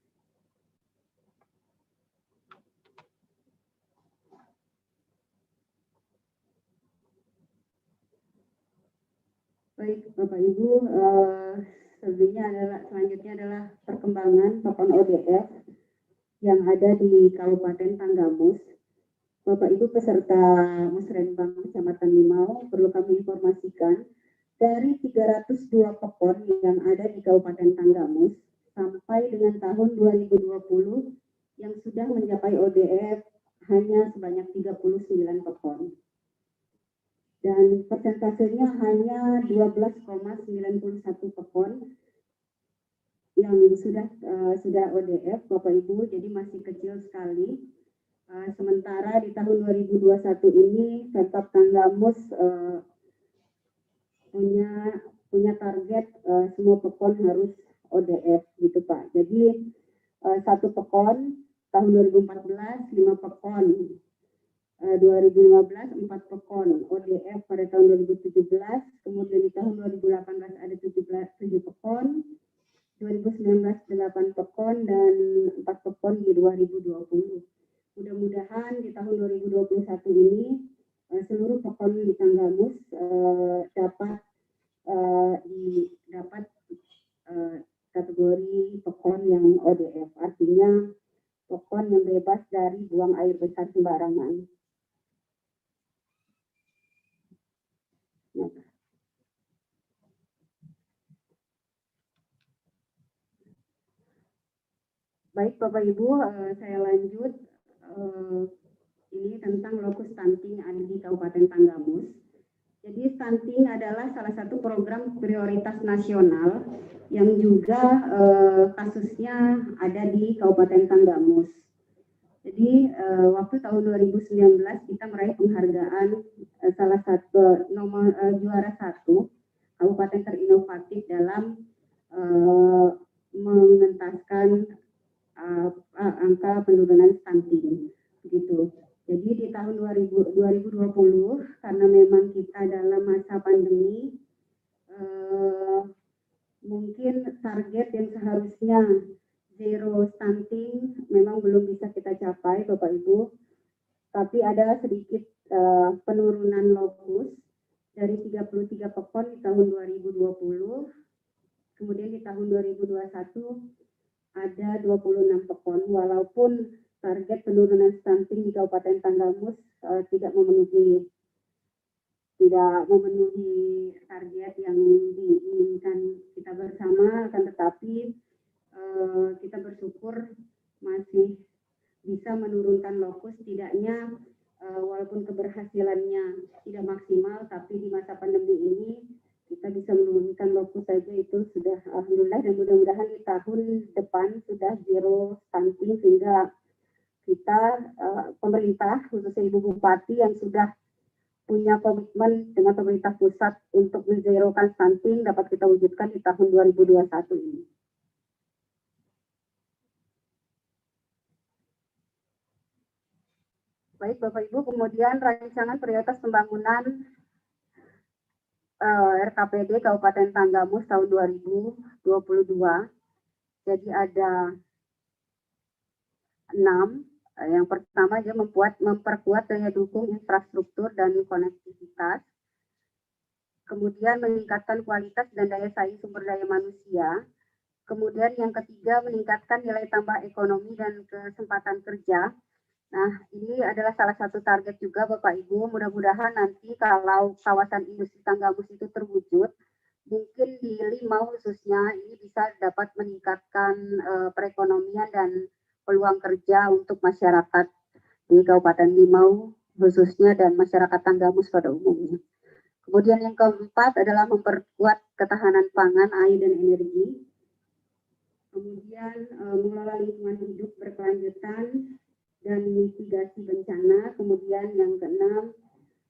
Baik Bapak Ibu, selanjutnya adalah perkembangan pekon ODF yang ada di Kabupaten Tanggamus. Bapak Ibu peserta Musrenbang Kecamatan Limau, perlu kami informasikan dari 302 pekon yang ada di Kabupaten Tanggamus sampai dengan tahun 2020 yang sudah mencapai ODF hanya sebanyak 39 pekon. Dan persentasenya hanya 12,91 pekon yang sudah ODF Bapak Ibu, jadi masih kecil sekali. Sementara di tahun 2021 ini Pemkab Tanggamus punya target semua pekon harus ODF gitu Pak. Jadi satu pekon tahun 2014 5 pekon, 2015 4 pekon ODF pada tahun 2017, kemudian di tahun 2018 ada 7 pekon, 2019 8 pekon dan 4 pekon di 2020. Mudah-mudahan di tahun 2021 ini seluruh pekon di Tanggamus dapat kategori pekon yang ODF, artinya pekon yang bebas dari buang air besar sembarangan. Nah. Baik Bapak Ibu, saya lanjut. Ini tentang lokus stunting ada di Kabupaten Tanggamus. Jadi stunting adalah salah satu program prioritas nasional yang juga kasusnya ada di Kabupaten Tanggamus. Jadi waktu tahun 2019 kita meraih penghargaan salah satu juara 1 Kabupaten terinovatif dalam mengentaskan angka penurunan stunting begitu. Jadi di tahun 2020 karena memang kita dalam masa pandemi, mungkin target yang seharusnya zero stunting memang belum bisa kita capai Bapak Ibu, tapi ada sedikit penurunan lokus dari 33 pekon di tahun 2020, kemudian di tahun 2021 ada 26 pekon, walaupun target penurunan stunting di Kabupaten Tanggamus tidak memenuhi target yang diinginkan kita bersama, akan tetapi kita bersyukur masih bisa menurunkan lokus, setidaknya walaupun keberhasilannya tidak maksimal, tapi di masa pandemi ini kita bisa menurunkan lokus saja itu sudah alhamdulillah, dan mudah-mudahan di tahun depan sudah zero stunting sehingga kita pemerintah khususnya Ibu Bupati yang sudah punya komitmen dengan pemerintah pusat untuk menzerokan stunting dapat kita wujudkan di tahun 2021 ini. Baik Bapak Ibu, kemudian rancangan prioritas pembangunan RKPD Kabupaten Tanggamus tahun 2022. Jadi ada 6. Yang pertama dia memperkuat daya dukung infrastruktur dan konektivitas. Kemudian meningkatkan kualitas dan daya saing sumber daya manusia. Kemudian yang ketiga meningkatkan nilai tambah ekonomi dan kesempatan kerja. Nah, ini adalah salah satu target juga Bapak Ibu. Mudah-mudahan nanti kalau kawasan industri Tanggamus itu terwujud, mungkin di Limau khususnya ini bisa dapat meningkatkan perekonomian dan peluang kerja untuk masyarakat di Kabupaten Limau khususnya dan masyarakat Tanggamus pada umumnya. Kemudian yang keempat adalah memperkuat ketahanan pangan, air, dan energi. Kemudian mengelola lingkungan hidup berkelanjutan dan mitigasi bencana. Kemudian yang keenam,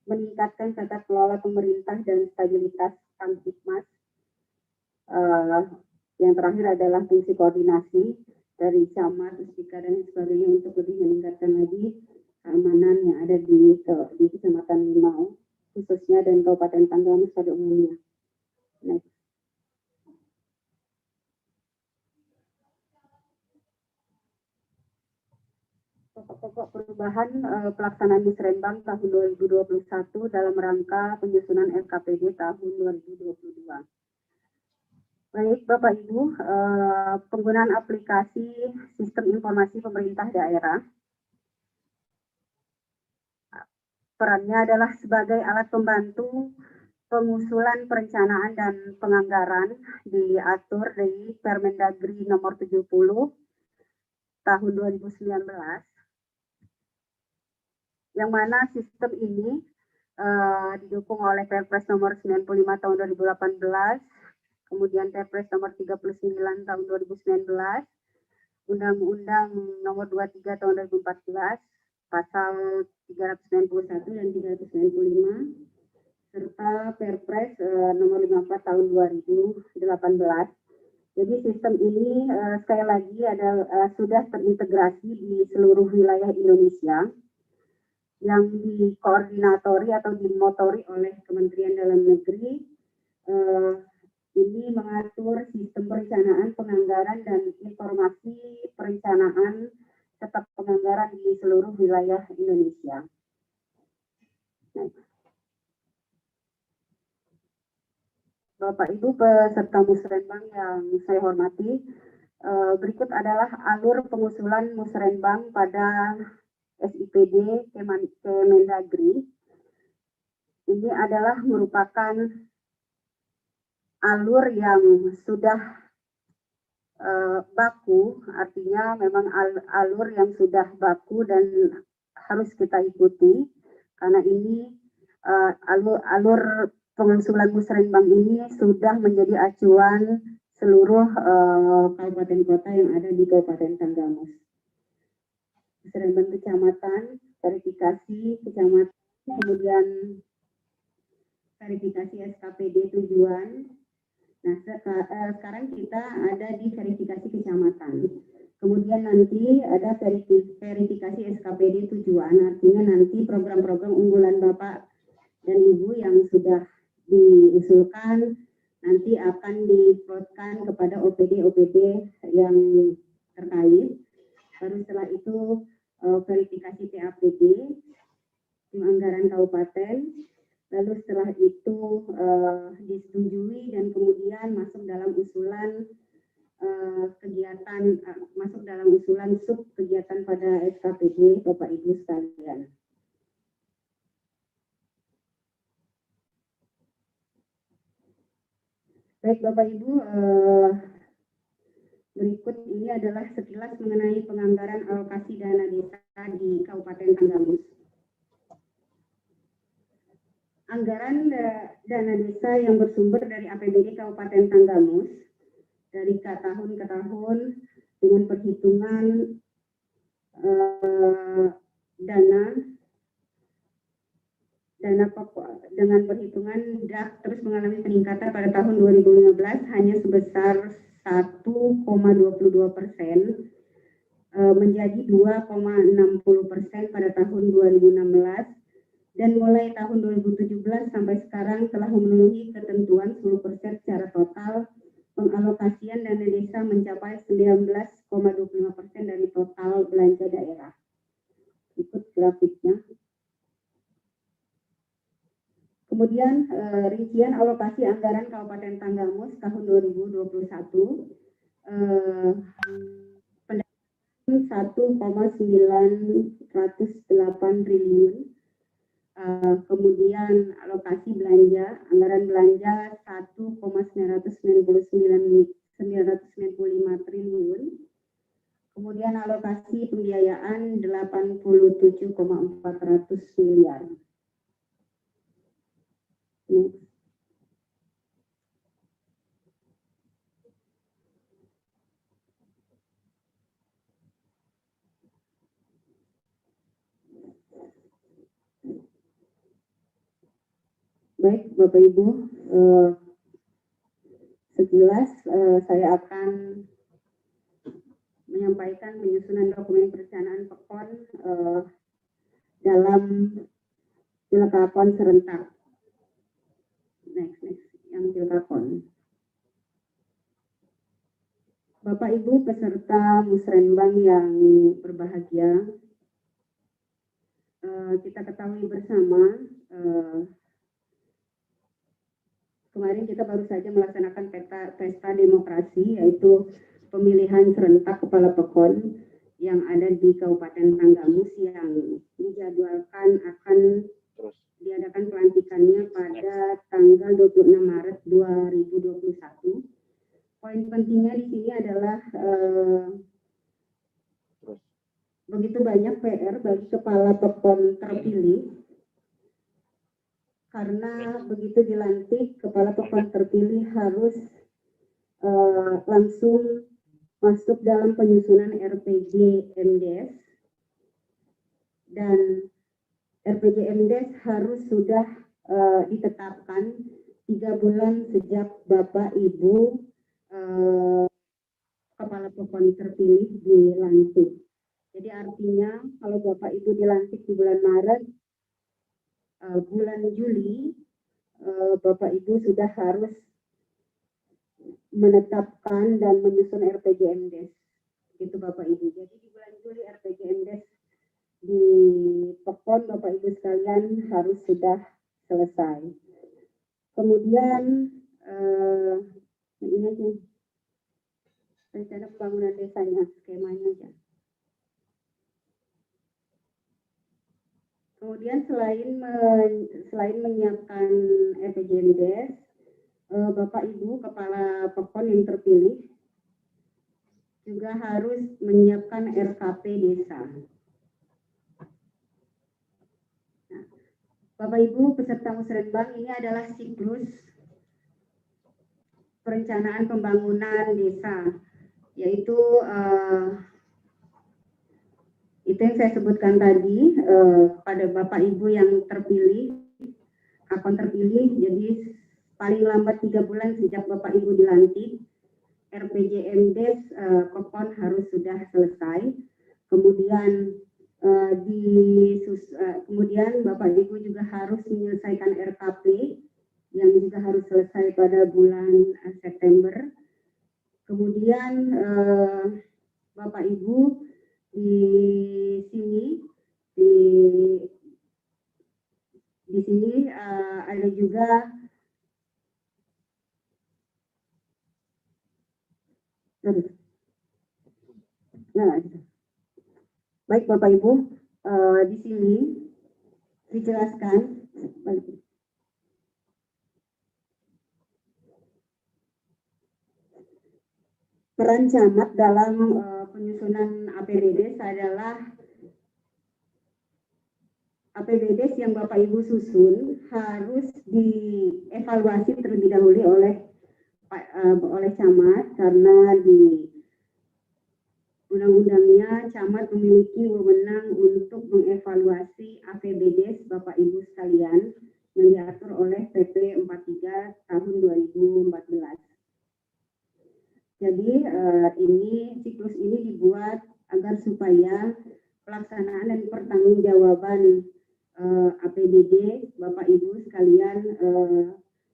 meningkatkan tata kelola pemerintah dan stabilitas Kamtipmas. Yang terakhir adalah fungsi koordinasi dari camat, puspika, dan sebagainya untuk lebih meningkatkan lagi keamanan yang ada di Kecamatan Limau, khususnya dan Kabupaten Tanggamus pada umumnya. Next. Pokok-pokok perubahan pelaksanaan musrenbang tahun 2021 dalam rangka penyusunan RKPD tahun 2022. Baik Bapak Ibu, penggunaan aplikasi sistem informasi pemerintah daerah. Perannya adalah sebagai alat pembantu pengusulan perencanaan dan penganggaran diatur di Permendagri nomor 70 tahun 2019. Yang mana sistem ini didukung oleh Perpres nomor 95 tahun 2018, kemudian Perpres nomor 39 tahun 2019, Undang-Undang nomor 23 tahun 2014, pasal 391 dan 395, serta Perpres nomor 54 tahun 2018. Jadi sistem ini sekali lagi sudah terintegrasi di seluruh wilayah Indonesia yang dikoordinatori atau dimotori oleh Kementerian Dalam Negeri. Ini mengatur sistem perencanaan, penganggaran, dan informasi perencanaan serta penganggaran di seluruh wilayah Indonesia. Bapak Ibu peserta Musrenbang yang saya hormati, berikut adalah alur pengusulan Musrenbang pada SIPD Kemendagri. Ini adalah merupakan alur yang sudah baku, artinya memang alur yang sudah baku dan harus kita ikuti, karena ini alur pengusulan Musrenbang ini sudah menjadi acuan seluruh kabupaten kota yang ada di Kabupaten Tanggamus. Musrenbang kecamatan, verifikasi kecamatan, kemudian verifikasi SKPD tujuan. Nah, sekarang kita ada di verifikasi kecamatan. Kemudian nanti ada verifikasi SKPD tujuan, artinya nanti program-program unggulan Bapak dan Ibu yang sudah diusulkan nanti akan diplotkan kepada OPD-OPD yang terkait. Baru setelah itu verifikasi TAPD, tim anggaran kabupaten. Lalu setelah itu disetujui dan kemudian masuk dalam usulan kegiatan, masuk dalam usulan sub kegiatan pada SKPD Bapak Ibu sekalian. Baik Bapak Ibu, berikut ini adalah sekilas mengenai penganggaran alokasi dana desa di Kabupaten Tanggamus. Anggaran dana desa yang bersumber dari APBD Kabupaten Tanggamus dari tahun ke tahun dengan perhitungan dana pokok dengan perhitungan DAK terus mengalami peningkatan pada tahun 2015 hanya sebesar 1,22% menjadi 2,60% pada tahun 2016. Dan mulai tahun 2017 sampai sekarang telah memenuhi ketentuan 10% secara total. Pengalokasian dana desa mencapai 19,25% dari total belanja daerah. Ikut grafiknya. Kemudian rincian alokasi anggaran Kabupaten Tanggamus tahun 2021 pendapatan 1,908 triliun. Kemudian alokasi belanja, anggaran belanja 1,995 triliun. Kemudian alokasi pembiayaan 87,400 miliar. Baik Bapak Ibu, sekilas saya akan menyampaikan penyusunan dokumen perencanaan PEKON dalam Pilkakon serentak. Next, yang Pilkakon. Bapak Ibu peserta Musrenbang yang berbahagia, kita ketahui bersama kemarin kita baru saja melaksanakan pesta demokrasi, yaitu pemilihan serentak kepala PEKON yang ada di Kabupaten Tanggamus yang dijadwalkan akan diadakan pelantikannya pada tanggal 26 Maret 2021. Poin pentingnya di sini adalah begitu banyak PR bagi kepala PEKON terpilih. Karena begitu dilantik, kepala PEKON terpilih harus langsung masuk dalam penyusunan RPG MDes, dan RPG MDes harus sudah ditetapkan 3 bulan sejak Bapak Ibu Kepala Pokon terpilih dilantik. Jadi artinya kalau Bapak Ibu dilantik di bulan Maret, bulan Juli Bapak Ibu sudah harus menetapkan dan menyusun RPJMDes. Gitu Bapak Ibu. Jadi di bulan Juli RPJMDes di Pokon Bapak Ibu sekalian harus sudah selesai. Kemudian ini aja rencana pembangunan desanya, skemanya aja. Kemudian selain menyiapkan RPJMDes, Bapak Ibu Kepala Pokon yang terpilih juga harus menyiapkan RKP desa. Nah, Bapak Ibu peserta musrenbang, ini adalah siklus perencanaan pembangunan desa, yaitu itu yang saya sebutkan tadi pada Bapak Ibu yang terpilih, akan terpilih, jadi paling lambat 3 bulan sejak Bapak Ibu dilantik, RPJMDes Pokon harus sudah selesai. Kemudian kemudian Bapak Ibu juga harus menyelesaikan RKP yang juga harus selesai pada bulan September. Kemudian Bapak Ibu di sini ada juga baik Bapak Ibu, di sini dijelaskan peran camat dalam penyusunan APBDes adalah APBDes yang Bapak Ibu susun harus dievaluasi terlebih dahulu oleh camat, karena di undang-undangnya camat memiliki wewenang untuk mengevaluasi APBDes Bapak Ibu sekalian yang diatur oleh PP 43 tahun 2014. Jadi siklus ini dibuat agar supaya pelaksanaan dan pertanggungjawaban APBD Bapak Ibu sekalian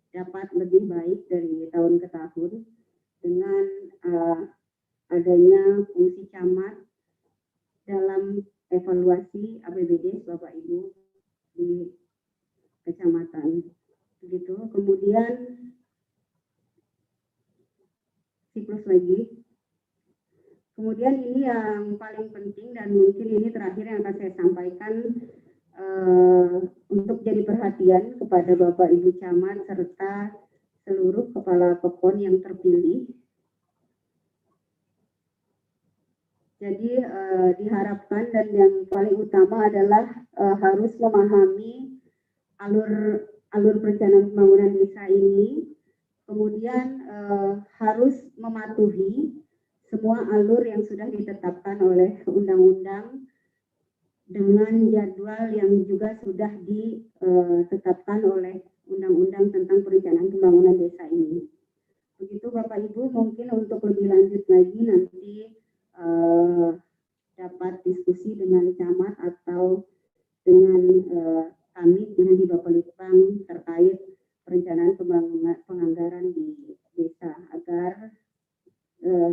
dapat lebih baik dari tahun ke tahun dengan adanya fungsi camat dalam evaluasi APBD Bapak Ibu di kecamatan. Begitu. Kemudian siklus lagi. Kemudian ini yang paling penting dan mungkin ini terakhir yang akan saya sampaikan untuk jadi perhatian kepada Bapak Ibu camat serta seluruh kepala pokon yang terpilih. Jadi diharapkan dan yang paling utama adalah harus memahami alur perencanaan pembangunan desa ini, kemudian harus mematuhi semua alur yang sudah ditetapkan oleh undang-undang dengan jadwal yang juga sudah ditetapkan oleh undang-undang tentang perencanaan pembangunan desa ini. Begitu Bapak Ibu, mungkin untuk lebih lanjut lagi nanti dapat diskusi dengan camat atau dengan kami dengan di Bapelitbang terkait perencanaan penganggaran di desa agar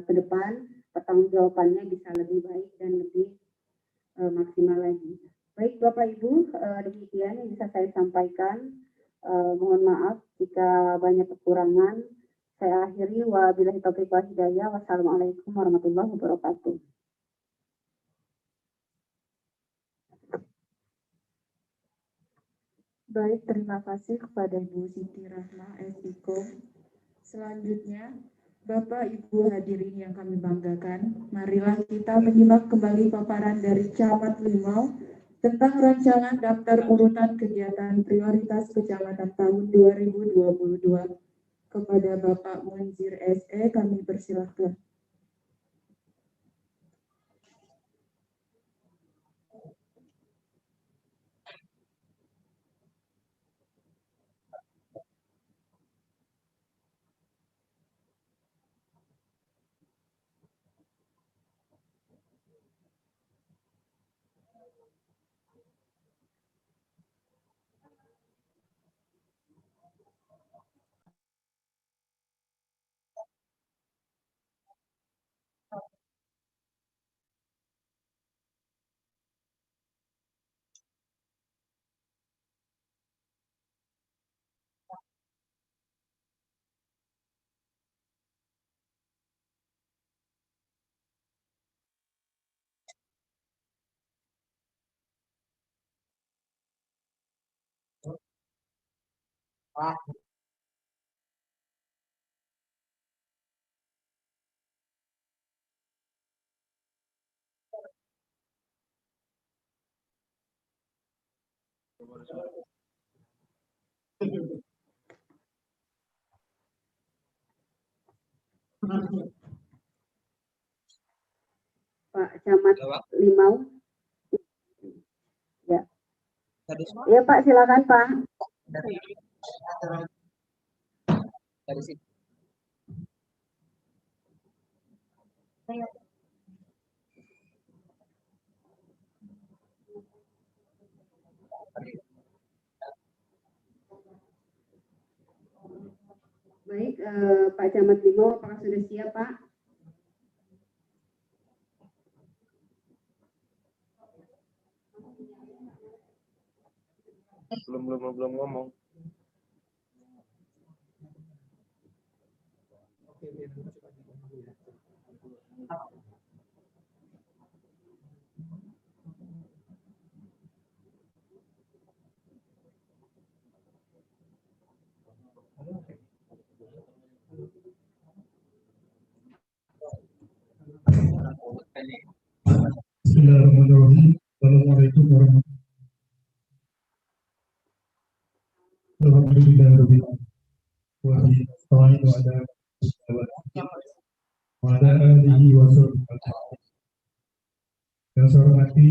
ke depan pertanggungjawabannya bisa lebih baik dan lebih maksimal lagi. Baik Bapak Ibu, demikian yang bisa saya sampaikan. Mohon maaf jika banyak kekurangan. Saya akhiri, wabillahi taufiq wal hidayah. Wassalamualaikum warahmatullahi wabarakatuh. Baik, terima kasih kepada Ibu Siti Rahma SIKO. Selanjutnya, Bapak Ibu hadirin yang kami banggakan, marilah kita menyimak kembali paparan dari Camat Limau tentang rancangan daftar urutan kegiatan prioritas kecamatan tahun 2022. Kepada Bapak Munzir SE kami persilahkan. Pak Camat Limau. Ya. Ya Pak, silakan Pak. Baik, Pak Camat Limau, apakah sudah siap Pak? Belum ngomong. Bismillahirrahmanirrahim. Assalamualaikum warahmatullahi wabarakatuh. Yang saya hormati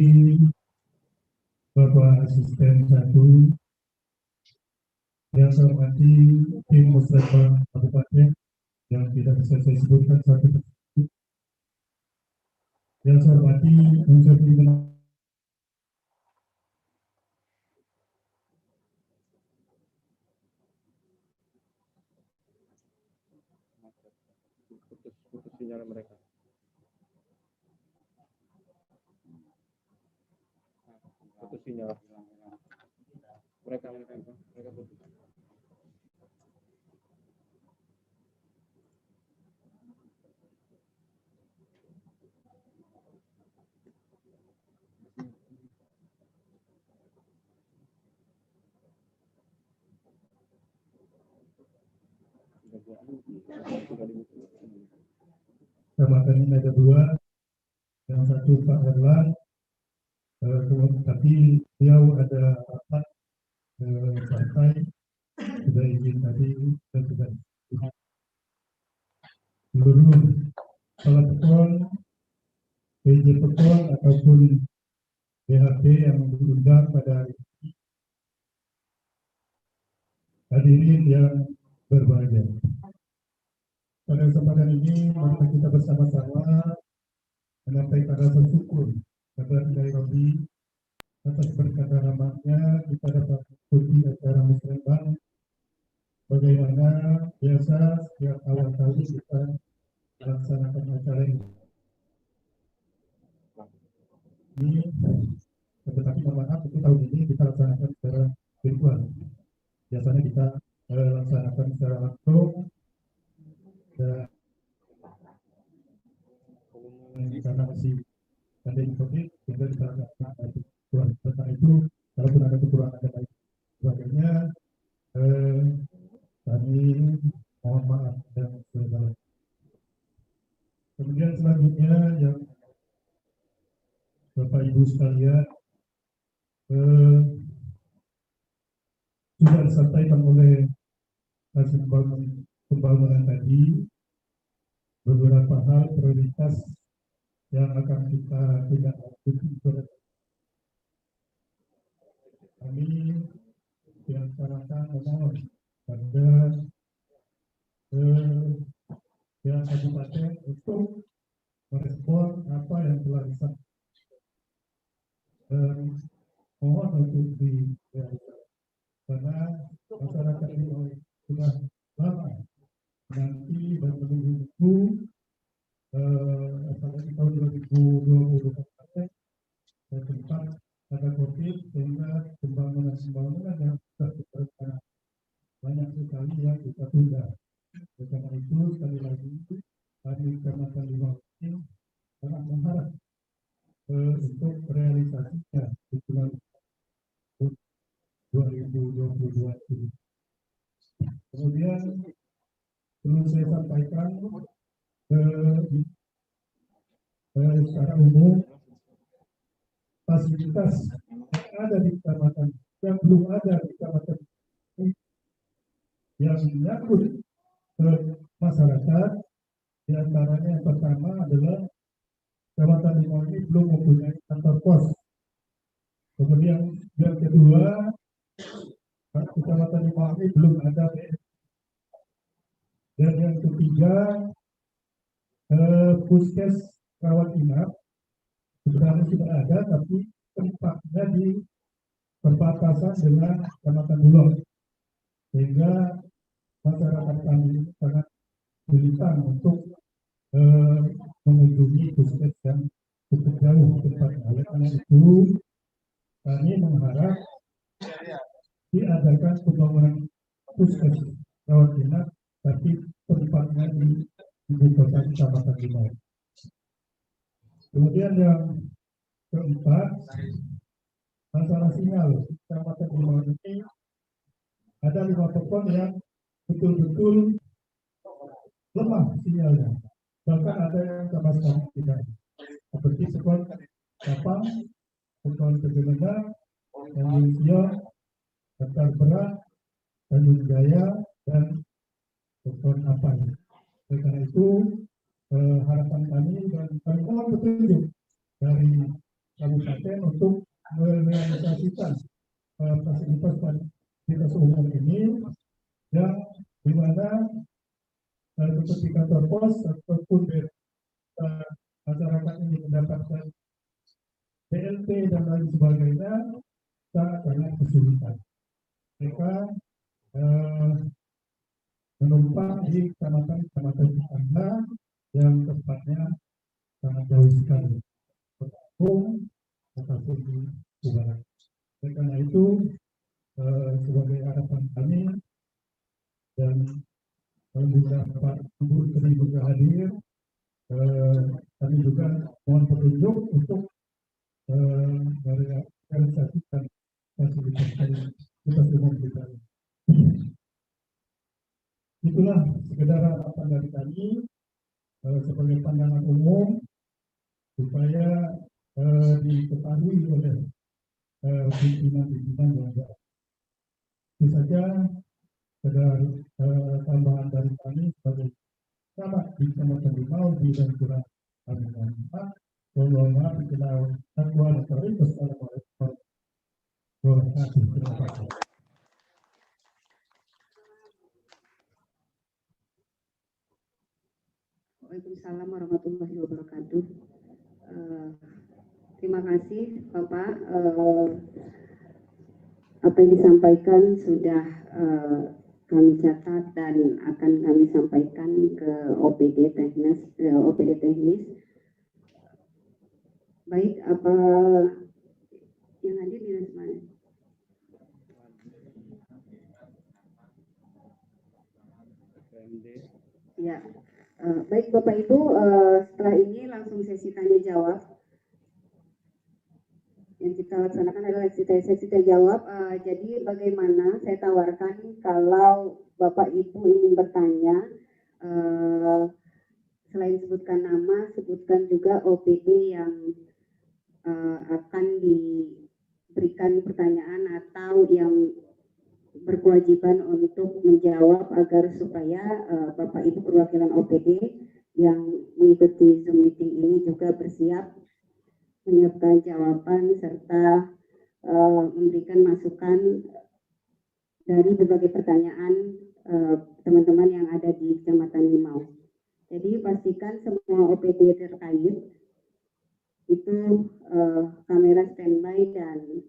Bapak Asisten 1, yang saya hormati tim Musrembang Kabupaten yang tidak bisa saya sebutkan satu persatu, yang saya hormati unsur pimpinan Putus sinyal mereka. Putus sinyal. Mereka putus. Kecamatan ini ada 2, yang satu Pak Erlan, tapi beliau ada rapat partai, sudah izin tadi dan sudah seluruh kepala pekon, PJ pekon ataupun BHP yang diundang pada hari ini, hadirin yang berbahagia. Pada kesempatan ini, mari kita bersama-sama menyampaikan rasa syukur kepada Ilahi atas berkat rahmatnya kita dapat mengikuti acara Musrembang bagaimana biasa setiap awal tahun kita melaksanakan acara ini. Tetapi mohon maaf, untuk tahun ini kita laksanakan secara virtual. Biasanya kita laksanakan secara langsung. Dan karena masih pandemi COVID, sehingga kita laksanakan virtual. Karena itu, kalaupun ada kekurangan dan lain sebagainya, kami mohon maaf dan segala. Kemudian selanjutnya yang Bapak Ibu sekalian, sudah disampaikan oleh hasil pembangunan tadi beberapa hal prioritas yang akan kita tindak lanjuti. Kami dilaksanakan memohon pada pihak kabupaten untuk merespon apa yang telah disampaikan. Mohon untuk direalisasikan karena masyarakat ini sudah lama nanti dan menunggu apalagi tahun 2020 dan tempat ada COVID sehingga pembangunan yang sudah direncanakan banyak sekali yang kita tunda. Karena itu sekali lagi kami Kecamatan Limau ini sangat mengharap untuk realisasinya di bulan 2022 ini. perlu saya sampaikan secara umum fasilitas yang ada di kecamatan yang belum ada di kecamatan ini yang menyangkut masyarakat, di antaranya yang pertama adalah Kecamatan Limau ini belum mempunyai kantor pos. Kemudian yang kedua, Kecamatan Limau ini belum ada BNPB. Dan yang ketiga, puskes rawat inap sebenarnya sudah ada, tapi tempatnya di perbatasan dengan Kecamatan Bulog, sehingga masyarakat kami sangat kesulitan untuk mengunjungi puskes yang cukup jauh tempatnya. Oleh karena itu, kami mengharap diadakan pembangunan puskes rawat inap, tapi tempatnya di ibu kota Kecamatan Limau. Kemudian yang keempat, masalah sinyal. Kecamatan Limau ini ada 5 pokok yang betul-betul lemah sinyalnya. Bahkan ada yang sama sekali tidak. Seperti Sekon Kapang, Sekon Tegeledang, Tanjung Siok, Tegar Berat, Tanjung Jaya, dan Sekon Apai. Oleh karena itu, harapan kami dan kami mohon petunjuk dari kabupaten untuk merealisasikan fasilitas umum ini yang dimana seperti kantor pos ataupun masyarakat ini mendapatkan BLT dan lain sebagainya sangat kesulitan. Mereka menumpang di kecamatan tetangga yang tempatnya sangat jauh sekali. Ataupun di Barat. Karena itu sebagai harapan kami dan juga Pak Ibu tadi juga hadir, kami juga mohon petunjuk untuk merealisasikan fasilitas umum kita. Itulah sekedar harapan dari kami sebagai pandangan umum supaya diketahui oleh pimpinan-pimpinan yang ada. Itu saja sekedar tambahan dari kami sebagai sahabat di Kecamatan Limau di dan Kurang Kalimantan. Wassalamualaikum warahmatullahi wabarakatuh. Waalaikumsalam warahmatullahi wabarakatuh. Terima kasih Bapak. Apa yang disampaikan sudah kami catat dan akan kami sampaikan ke OPD teknis. Baik, apa yang hadir di mana? Ya, baik Bapak Ibu, setelah ini langsung sesi tanya jawab. Yang kita laksanakan adalah sesi tanya jawab. Jadi bagaimana saya tawarkan kalau Bapak Ibu ingin bertanya, selain sebutkan nama, sebutkan juga OPD yang akan diberikan pertanyaan atau yang berkewajiban untuk menjawab agar supaya Bapak Ibu perwakilan OPD yang mengikuti Zoom meeting ini juga bersiap menyiapkan jawaban serta memberikan masukan dari berbagai pertanyaan teman-teman yang ada di Kecamatan Limau. Jadi pastikan semua OPD terkait itu kamera standby dan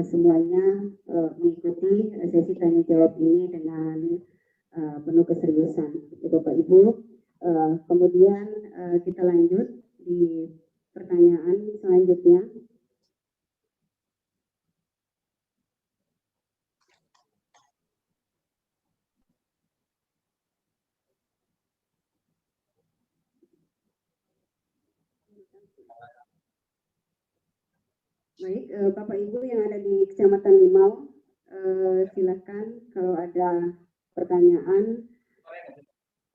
semuanya mengikuti sesi tanya jawab ini dengan penuh keseriusan, Bapak Ibu. Kemudian kita lanjut di pertanyaan selanjutnya. Baik, Bapak Ibu yang ada di Kecamatan Limau, silakan kalau ada pertanyaan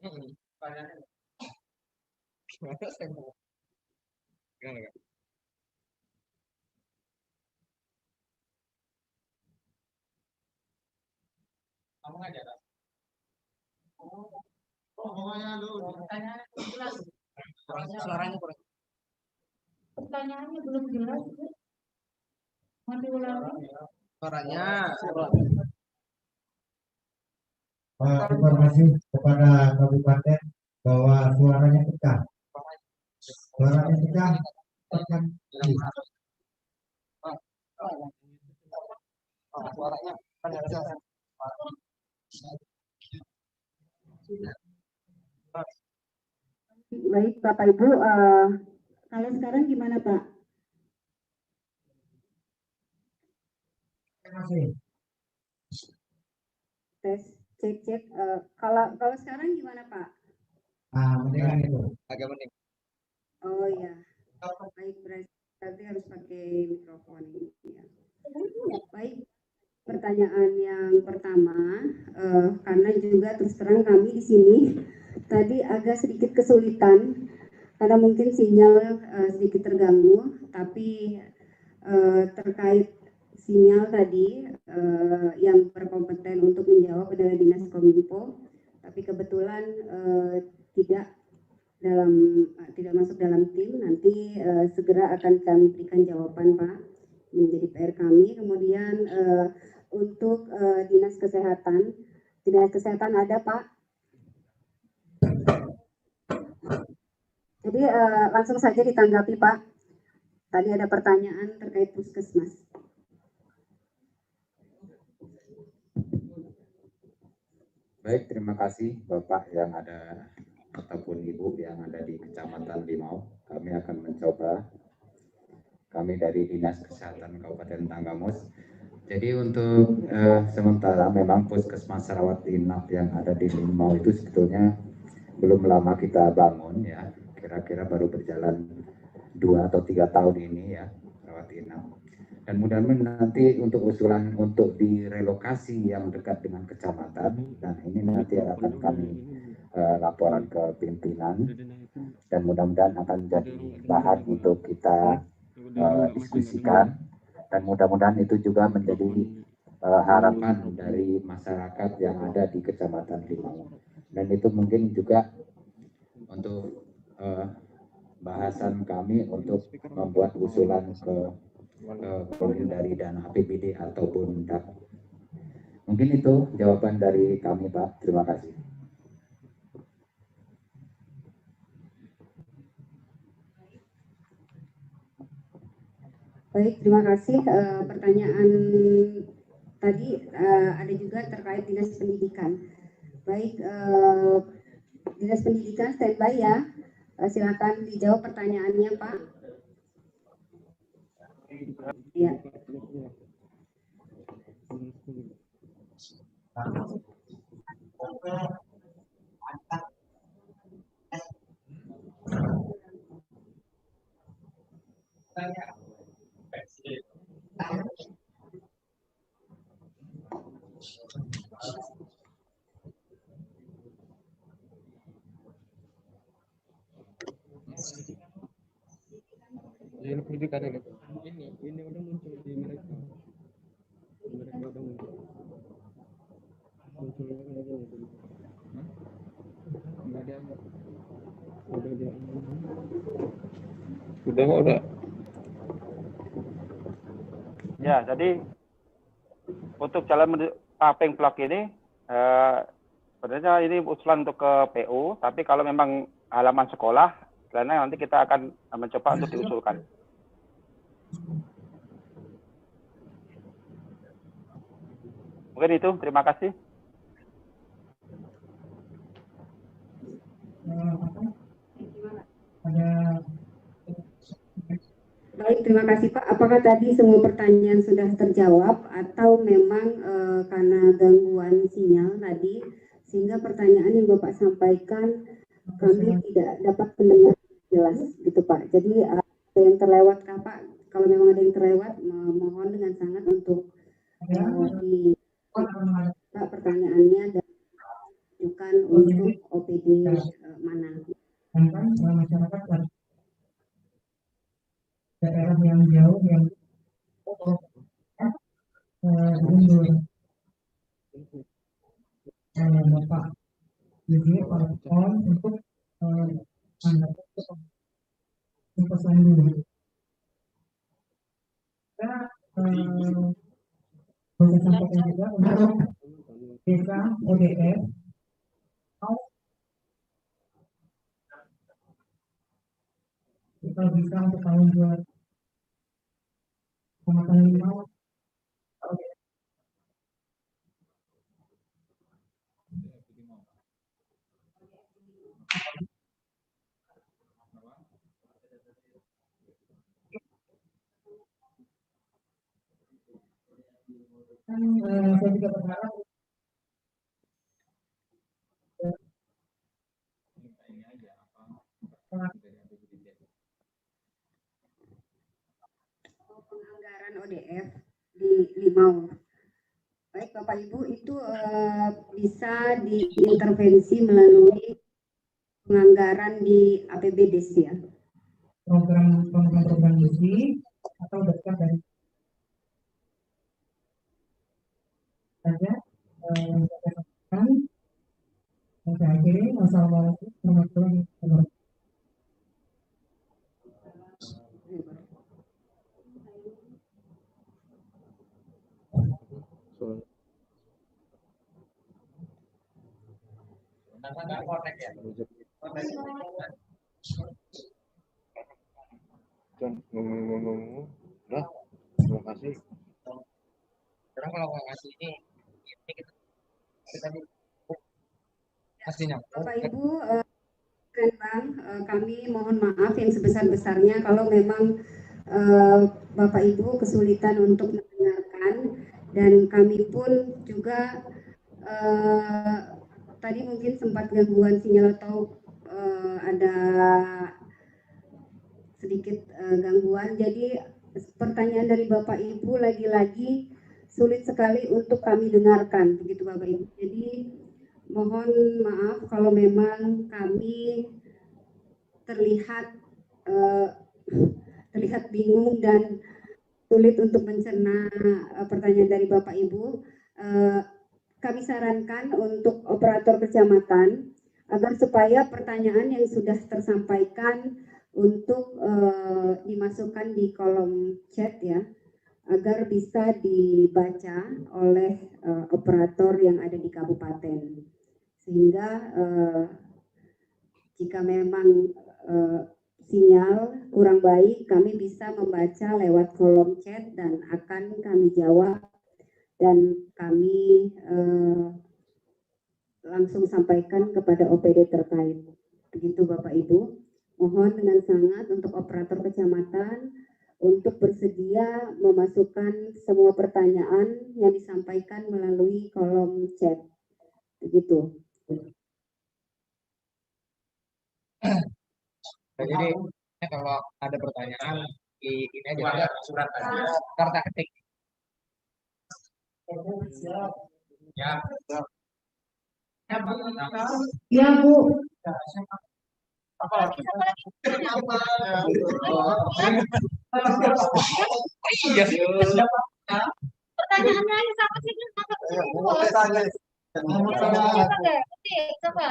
Pertanyaannya belum jelas. Mau diulangi? Informasi kepada kabupaten bahwa suaranya pecah. Suaranya pecah. Tekan. Baik, Bapak Ibu, kalau sekarang gimana Pak? Terima kasih. Tes, cek. Kalau sekarang gimana Pak? Mendingan itu. Oh ya, baik, berarti harus pakai mikrofon ini. Ya. Baik, pertanyaan yang pertama, karena juga terus terang kami di sini tadi agak sedikit kesulitan karena mungkin sinyal sedikit terganggu, tapi terkait sinyal tadi yang berkompeten untuk menjawab adalah Dinas Kominfo, tapi kebetulan tidak masuk dalam tim. Nanti segera akan kami berikan jawaban Pak, menjadi PR kami. Kemudian untuk Dinas Kesehatan ada Pak. Jadi langsung saja ditanggapi Pak. Tadi ada pertanyaan terkait puskesmas. Baik, terima kasih Bapak yang ada ataupun Ibu yang ada di Kecamatan Limau. Kami akan mencoba. Kami dari Dinas Kesehatan Kabupaten Tanggamus. Jadi untuk sementara memang puskesmas rawat inap yang ada di Limau itu sebetulnya belum lama kita bangun ya. Kira-kira baru berjalan 2 atau 3 tahun ini ya rawat inap. Dan mudah-mudahan nanti untuk usulan untuk direlokasi yang dekat dengan kecamatan, dan ini nanti akan kami laporan ke pimpinan, dan mudah-mudahan akan jadi bahan untuk kita diskusikan, dan mudah-mudahan itu juga menjadi harapan dari masyarakat yang ada di Kecamatan Limau. Dan itu mungkin juga untuk bahasan kami untuk membuat usulan ke dari dana APBD ataupun DAP. Mungkin itu jawaban dari kami Pak. Terima kasih. Baik, terima kasih. Pertanyaan tadi ada juga terkait Dinas Pendidikan. Baik, Dinas Pendidikan standby ya. Silakan dijawab pertanyaannya Pak. Ya. Ini pendidikan ini udah muncul di mereka udah muncul nggak ada udah ya. Jadi untuk calon Papeng Plak ini sebenarnya ini usulan untuk ke PU, tapi kalau memang halaman sekolah, karena nanti kita akan mencoba untuk diusulkan. Mungkin itu, terima kasih. Baik, terima kasih Pak. Apakah tadi semua pertanyaan sudah terjawab atau memang karena gangguan sinyal tadi sehingga pertanyaan yang Bapak sampaikan kami tidak dapat mendengar jelas gitu Pak. Jadi ada yang terlewat Kak Pak? Kalau memang ada yang terlewat, mohon dengan sangat untuk di Pak pertanyaannya dan rujukan untuk OPD mana. Sedangkan masyarakat daerah yang jauh yang diundur. Bapak jadi telepon untuk Anda pesan dulu. Kita boleh sampaikan juga untuk desa ODF kita bisa untuk tahun 2005 saya juga berharap penganggaran ODF di Limau. Baik Bapak Ibu, itu bisa diintervensi melalui penganggaran di APBDes ya. program isi atau dekat dari saja saya akhiri. Wassalamualaikum warahmatullahi wabarakatuh. Ngomong-ngomong, udah, terima kasih. Sekarang kalau nggak ngasih ini kita kasihnya. Bapak Ibu, Bang, kami mohon maaf yang sebesar-besarnya kalau memang Bapak Ibu kesulitan untuk mendengarkan, dan kami pun juga tadi mungkin sempat gangguan sinyal atau ada sedikit gangguan. Jadi pertanyaan dari Bapak Ibu lagi-lagi sulit sekali untuk kami dengarkan, begitu Bapak Ibu. Jadi mohon maaf kalau memang kami terlihat bingung dan sulit untuk mencerna pertanyaan dari Bapak Ibu. Kami sarankan untuk operator kecamatan agar supaya pertanyaan yang sudah tersampaikan untuk dimasukkan di kolom chat ya, agar bisa dibaca oleh operator yang ada di kabupaten, sehingga jika memang sinyal kurang baik, kami bisa membaca lewat kolom chat dan akan kami jawab dan kami langsung sampaikan kepada OPD terkait. Begitu Bapak Ibu. Mohon dengan sangat untuk operator kecamatan untuk bersedia memasukkan semua pertanyaan yang disampaikan melalui kolom chat. Begitu. Jadi kalau ada pertanyaan di ini aja ada surat kartu ketik. Ya. Ya Bu. Iya. Pertanyaannya aja sama sih, coba.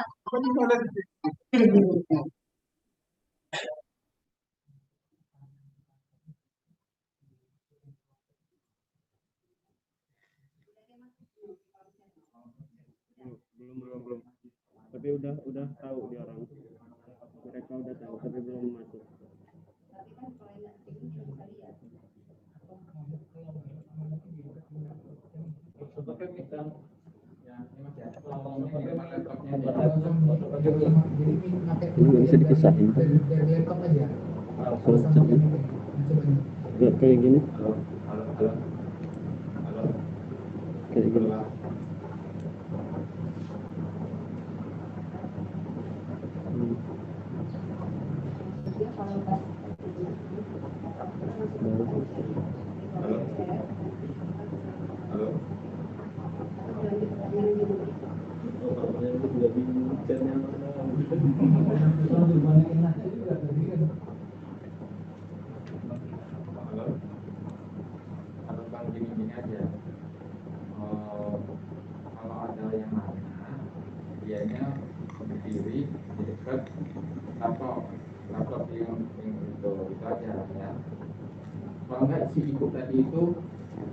Belum. Tapi udah tahu dia orang. Mereka udah tahu tapi belum masuk. Ini bisa dipisahin. Kayak gini. Kayak gini. Halo. Kalau bang gini aja, kalau ada yang nanya, dianya berdiri di dekat laptop yang itu aja ya. Kalau nggak si ibu tadi itu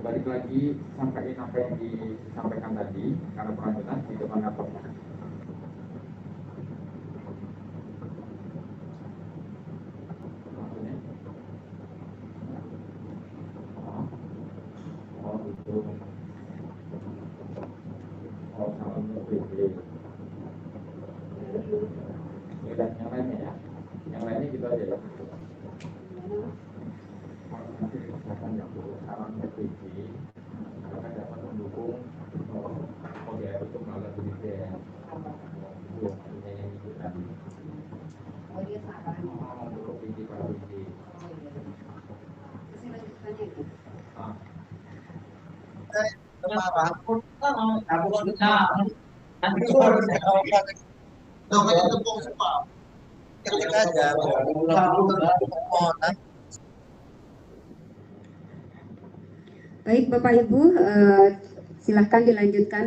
balik lagi sampaikan apa yang disampaikan tadi karena kurang jelas di depan laptopnya. Maksudnya? Oh itu. Oh salah itu. Ya, yang lainnya ya. Yang lainnya gitu aja ya. Nanti kesehatan yang saran PPG akan dapat mendukung ODR untuk melalui BDPR. Itu artinya yang itu tadi. Oh dia saran. Untuk PPG para PPG. Baik Bapak Ibu, silakan dilanjutkan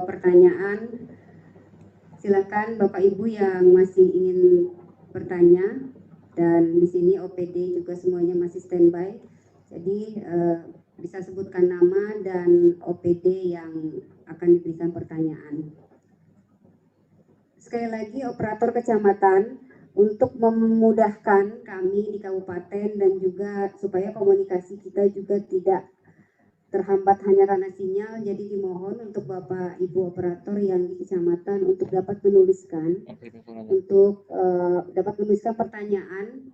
pertanyaan. Silakan Bapak Ibu yang masih ingin bertanya, dan di sini OPD juga semuanya masih standby. Jadi bisa sebutkan nama dan OPD yang akan diberikan pertanyaan. Sekali lagi operator kecamatan, untuk memudahkan kami di kabupaten dan juga supaya komunikasi kita juga tidak terhambat hanya karena sinyal, jadi dimohon untuk Bapak Ibu operator yang di kecamatan untuk dapat menuliskan pertanyaan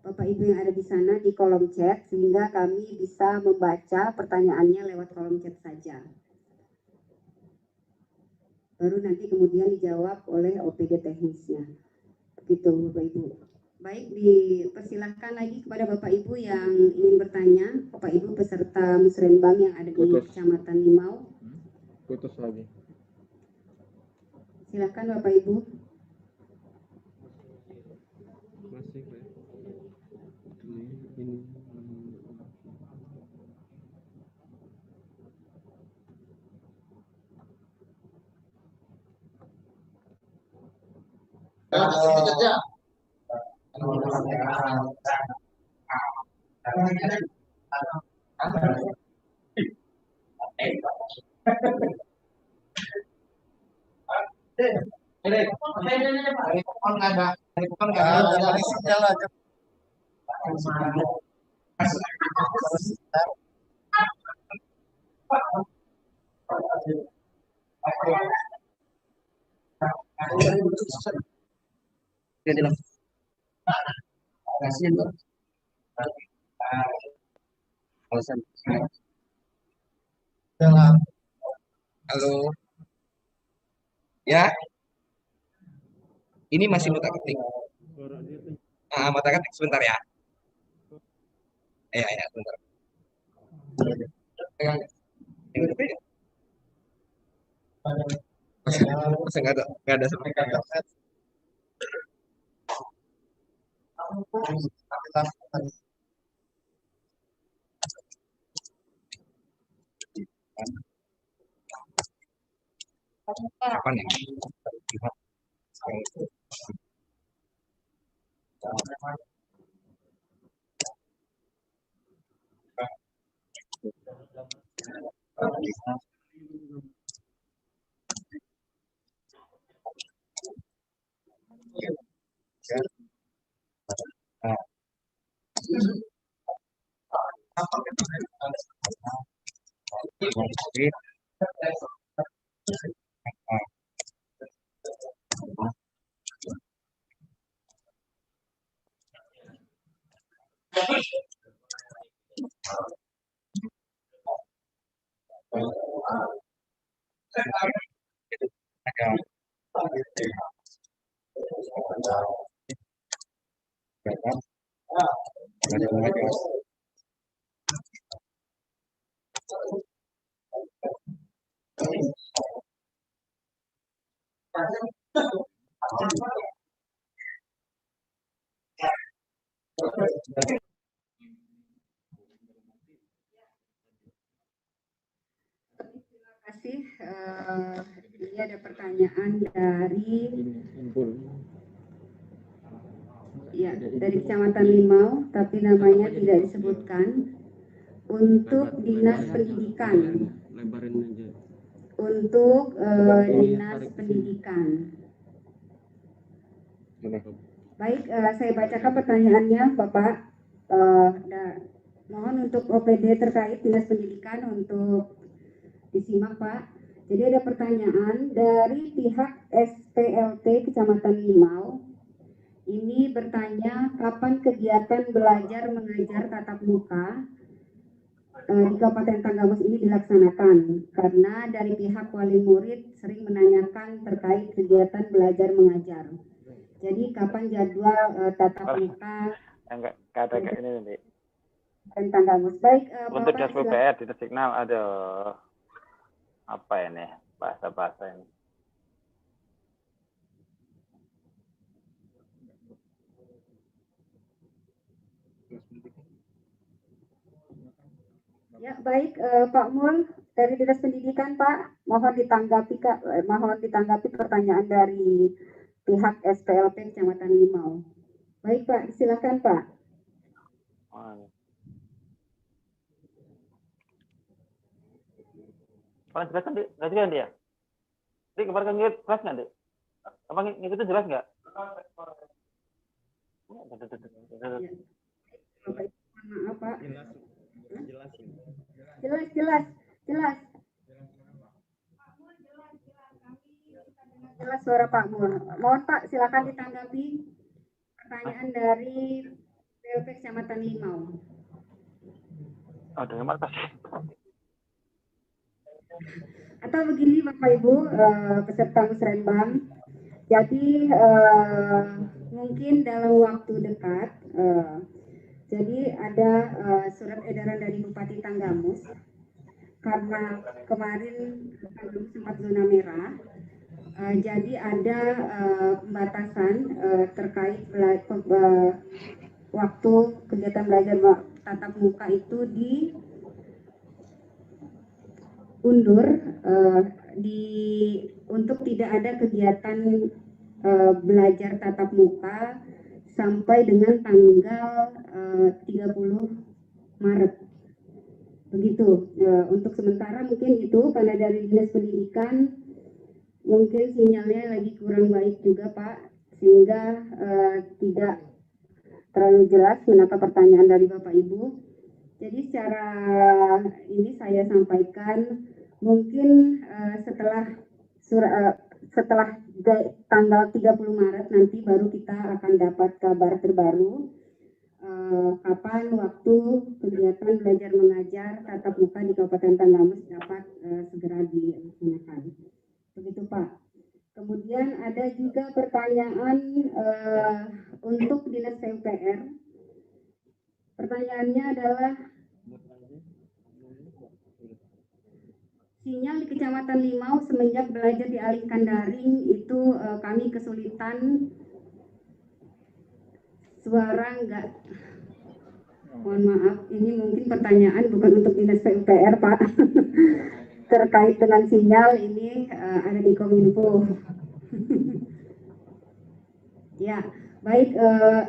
Bapak Ibu yang ada di sana di kolom chat, sehingga kami bisa membaca pertanyaannya lewat kolom chat saja. Baru nanti kemudian dijawab oleh OPD teknisnya. Begitu Bapak Ibu. Baik, dipersilahkan lagi kepada Bapak Ibu yang ingin bertanya, Bapak Ibu peserta musrenbang yang ada di Kecamatan Limau. Putus lagi. Silakan Bapak Ibu. Masih ini. Halo. Ya. Ini masih otak ketik. Otak ketik sebentar ya. Ya, sebentar. Masa nggak ada sampai kata. Kapan ya? Terima kasih. Ini ada pertanyaan dari Kecamatan Limau, tapi namanya tidak disebutkan. Untuk Dinas Pendidikan. Untuk Dinas Pendidikan. Baik, saya bacakan pertanyaannya, Bapak. Mohon untuk OPD terkait Dinas Pendidikan untuk disimak, Pak. Jadi ada pertanyaan dari pihak SPLT Kecamatan Limau. Ini bertanya kapan kegiatan belajar mengajar tatap muka di Kabupaten Tanggamus ini dilaksanakan, karena dari pihak wali murid sering menanyakan terkait kegiatan belajar mengajar. Jadi kapan jadwal tatap muka kayak ini nanti Tanggamus. Baik, untuk Bapak, SPPR di signal ada apa ini bahasa ini. Ya, baik, Pak Mul dari Dinas Pendidikan, Pak, mohon ditanggapi pertanyaan dari pihak SPLT Kecamatan Limau. Baik, Pak, silakan, Pak. Pak, jelas kan, nggak jelas dia? Jadi kemarin kan jelas nggak, Dek? Apa ngikutin jelas nggak? Maaf, Pak. Jelas. Jelas suara Pak Mul. Mohon Pak, silakan ditanggapi pertanyaan dari PLP Kecamatan Limau. Terima kasih. Atau begini Bapak Ibu peserta musrenbang, jadi mungkin dalam waktu dekat, jadi ada surat edaran dari Bupati Tanggamus, karena kemarin Tanggamus sempat zona merah, jadi ada pembatasan terkait waktu kegiatan belajar tatap muka itu diundur untuk tidak ada kegiatan belajar tatap muka sampai dengan tanggal 30 Maret. Begitu. Untuk sementara mungkin itu, karena dari Dinas Pendidikan mungkin sinyalnya lagi kurang baik juga, Pak, sehingga tidak terlalu jelas menangkap pertanyaan dari Bapak Ibu. Jadi secara ini saya sampaikan mungkin setelah tanggal 30 Maret nanti baru kita akan dapat kabar terbaru kapan waktu kegiatan belajar mengajar tatap muka di Kabupaten Tanggamus dapat segera dilaksanakan. Begitu, Pak. Kemudian ada juga pertanyaan untuk Dinas PUPR. Pertanyaannya adalah sinyal di Kecamatan Limau semenjak belajar dialihkan daring itu kami kesulitan suara enggak. Mohon maaf, ini mungkin pertanyaan bukan untuk Dinas PUPR, Pak. Terkait dengan sinyal ini ada di Kominfo. Ya, baik.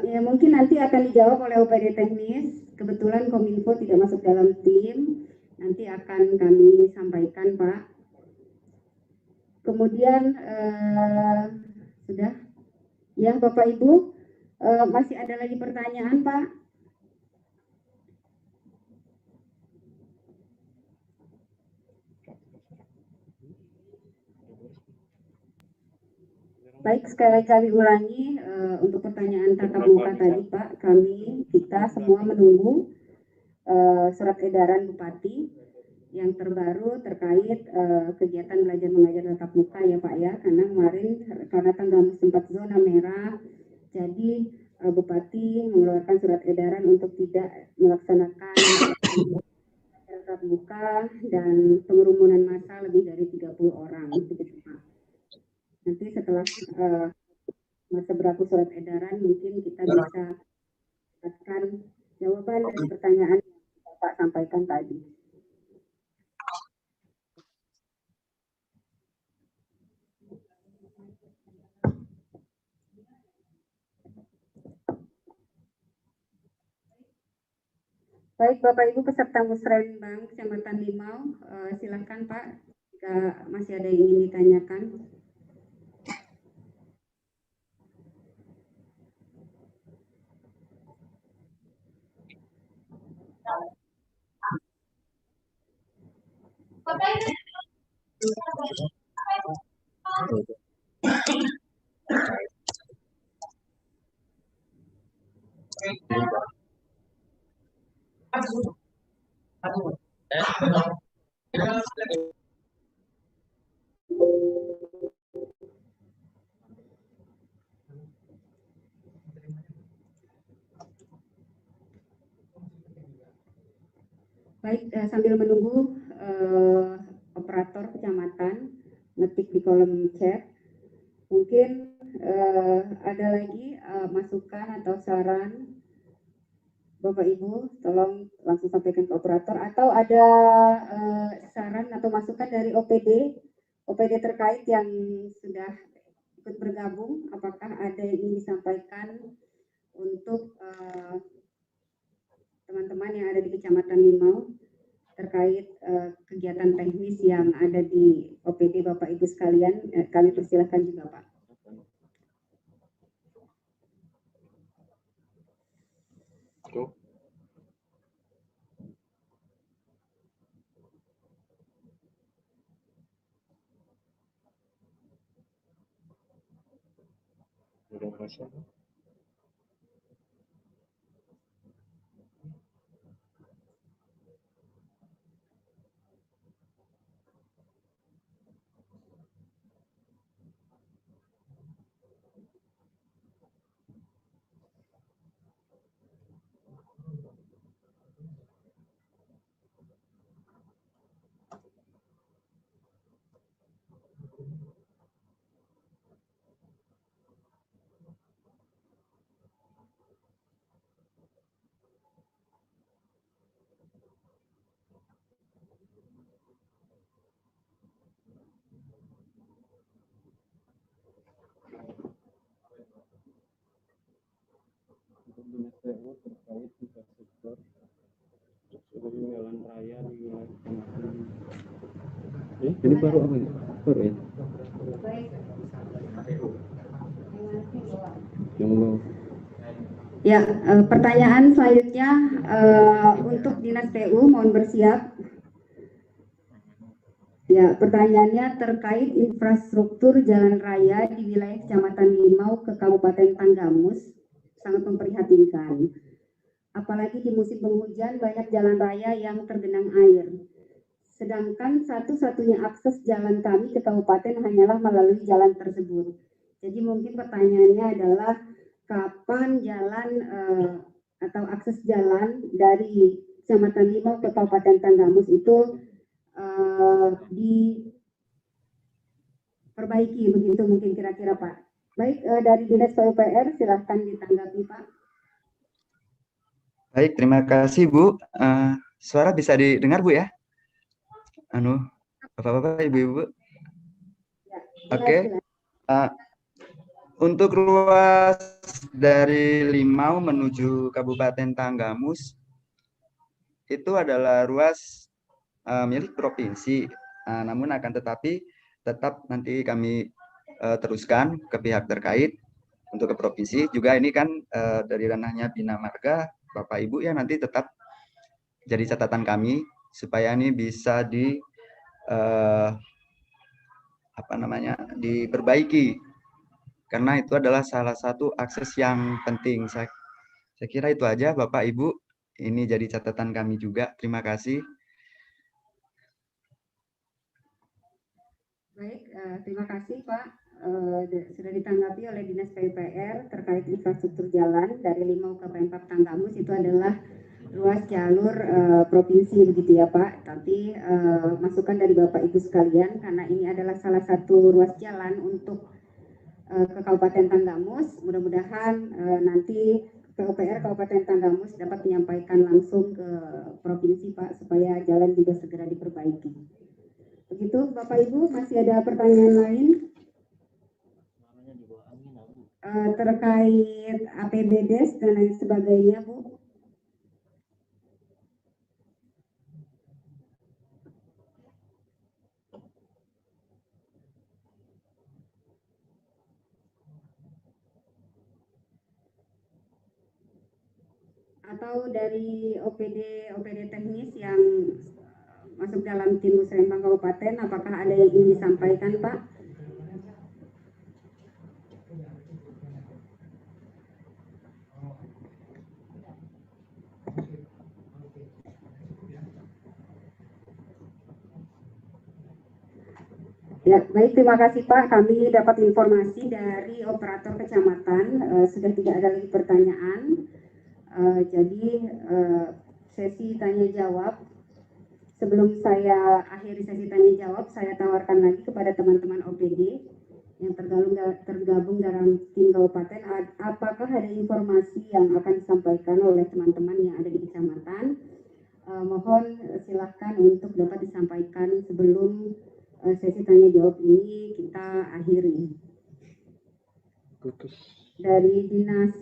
Ya mungkin nanti akan dijawab oleh OPD teknis. Kebetulan Kominfo tidak masuk dalam tim. Nanti akan kami sampaikan, Pak. Kemudian sudah, ya Bapak Ibu, masih ada lagi pertanyaan, Pak? Baik, sekali lagi kami ulangi untuk pertanyaan tatap muka tadi, Pak, kita semua menunggu surat edaran Bupati yang terbaru terkait kegiatan belajar mengajar tatap muka ya Pak ya, karena kemarin karena Tanggamus sempat zona merah, jadi Bupati mengeluarkan surat edaran untuk tidak melaksanakan tatap muka dan pengerumunan massa lebih dari 30 orang, begitu Pak. Nanti setelah masa berlaku surat edaran, mungkin kita bisa dapatkan jawaban dari pertanyaan yang Bapak sampaikan tadi. Baik, Bapak Ibu peserta Musrenbang Kecamatan Limau, silakan Pak, jika masih ada yang ingin ditanyakan. Baik, sambil menunggu operator kecamatan ngetik di kolom chat, mungkin ada lagi masukan atau saran Bapak Ibu, tolong langsung sampaikan ke operator, atau ada saran atau masukan dari OPD terkait yang sudah ikut bergabung, apakah ada yang ingin disampaikan untuk teman-teman yang ada di Kecamatan Limau terkait kegiatan teknis yang ada di OPD Bapak Ibu sekalian, kami persilahkan juga Pak. PU terkait infrastruktur jalan raya di wilayah Kecamatan. Ini baru apa ya? Baru ya? Yang mau. Ya, pertanyaan selanjutnya untuk Dinas PU, mohon bersiap. Ya, pertanyaannya terkait infrastruktur jalan raya di wilayah Kecamatan Limau ke Kabupaten Tanggamus sangat memprihatinkan. Apalagi di musim penghujan banyak jalan raya yang tergenang air. Sedangkan satu-satunya akses jalan kami ke kabupaten hanyalah melalui jalan tersebut. Jadi mungkin pertanyaannya adalah kapan jalan atau akses jalan dari Kecamatan Limau ke Kabupaten Tanggamus itu diperbaiki, begitu mungkin kira-kira Pak. Baik, dari Dinas PUPR silahkan ditanggapi Pak. Baik, terima kasih Bu. Suara bisa didengar Bu ya? Bapak-bapak, Ibu-ibu. Oke. Untuk ruas dari Limau menuju Kabupaten Tanggamus itu adalah ruas milik provinsi. Namun akan tetapi tetap nanti kami teruskan ke pihak terkait untuk ke provinsi. Juga ini kan dari ranahnya Bina Marga, Bapak Ibu ya, nanti tetap jadi catatan kami supaya ini bisa diperbaiki, karena itu adalah salah satu akses yang penting. Saya kira itu aja Bapak Ibu, ini jadi catatan kami juga. Terima kasih. Baik, terima kasih Pak. Sudah ditanggapi oleh Dinas PUPR terkait infrastruktur jalan dari Limau ke Pemkab Tanggamus, itu adalah ruas jalur provinsi begitu ya Pak. Tapi masukan dari Bapak Ibu sekalian, karena ini adalah salah satu ruas jalan untuk ke Kabupaten Tanggamus. Mudah-mudahan nanti PUPR Kabupaten Tanggamus dapat menyampaikan langsung ke provinsi Pak supaya jalan juga segera diperbaiki. Begitu Bapak Ibu, masih ada pertanyaan lain terkait APBDes dan lain sebagainya, Bu? Atau dari OPD teknis yang masuk dalam tim Musrembang Kabupaten, apakah ada yang ingin disampaikan, Pak? Ya, baik, terima kasih Pak. Kami dapat informasi dari operator kecamatan, sudah tidak ada lagi pertanyaan. Jadi sesi tanya jawab, sebelum saya akhiri sesi tanya jawab, saya tawarkan lagi kepada teman-teman OPD yang tergabung dalam tim kabupaten, apakah ada informasi yang akan disampaikan oleh teman-teman yang ada di kecamatan. Mohon silahkan untuk dapat disampaikan sebelum sesi tanya jawab ini kita akhiri. Dari Dinas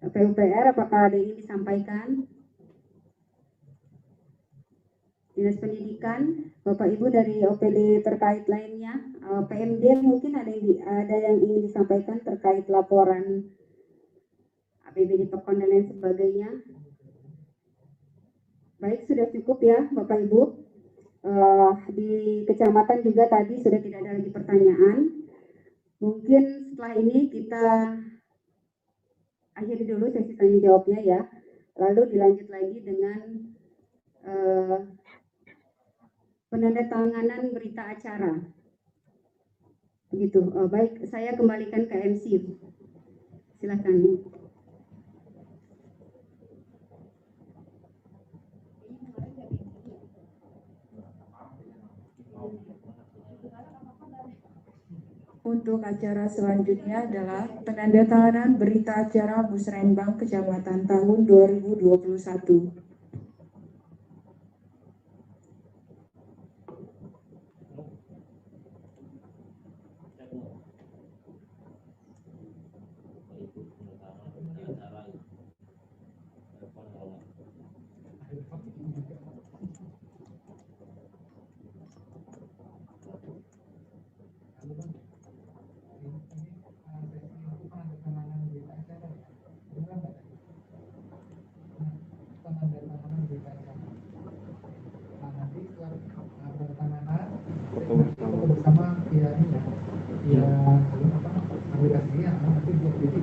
PUPR, apakah ada yang ingin disampaikan? Dinas Pendidikan, Bapak Ibu dari OPD terkait lainnya, PMD mungkin ada yang ingin disampaikan terkait laporan APBD Pekon dan lain sebagainya. Baik, sudah cukup ya Bapak Ibu. Di kecamatan juga tadi sudah tidak ada lagi pertanyaan. Mungkin setelah ini kita akhiri dulu sesi tanya jawabnya ya. Lalu dilanjut lagi dengan penandatanganan berita acara. Begitu. Baik, saya kembalikan ke MC. Silakan. Untuk acara selanjutnya adalah penandatanganan berita acara Musrembang Kecamatan tahun 2021. Bersama ya aplikasinya nanti jadi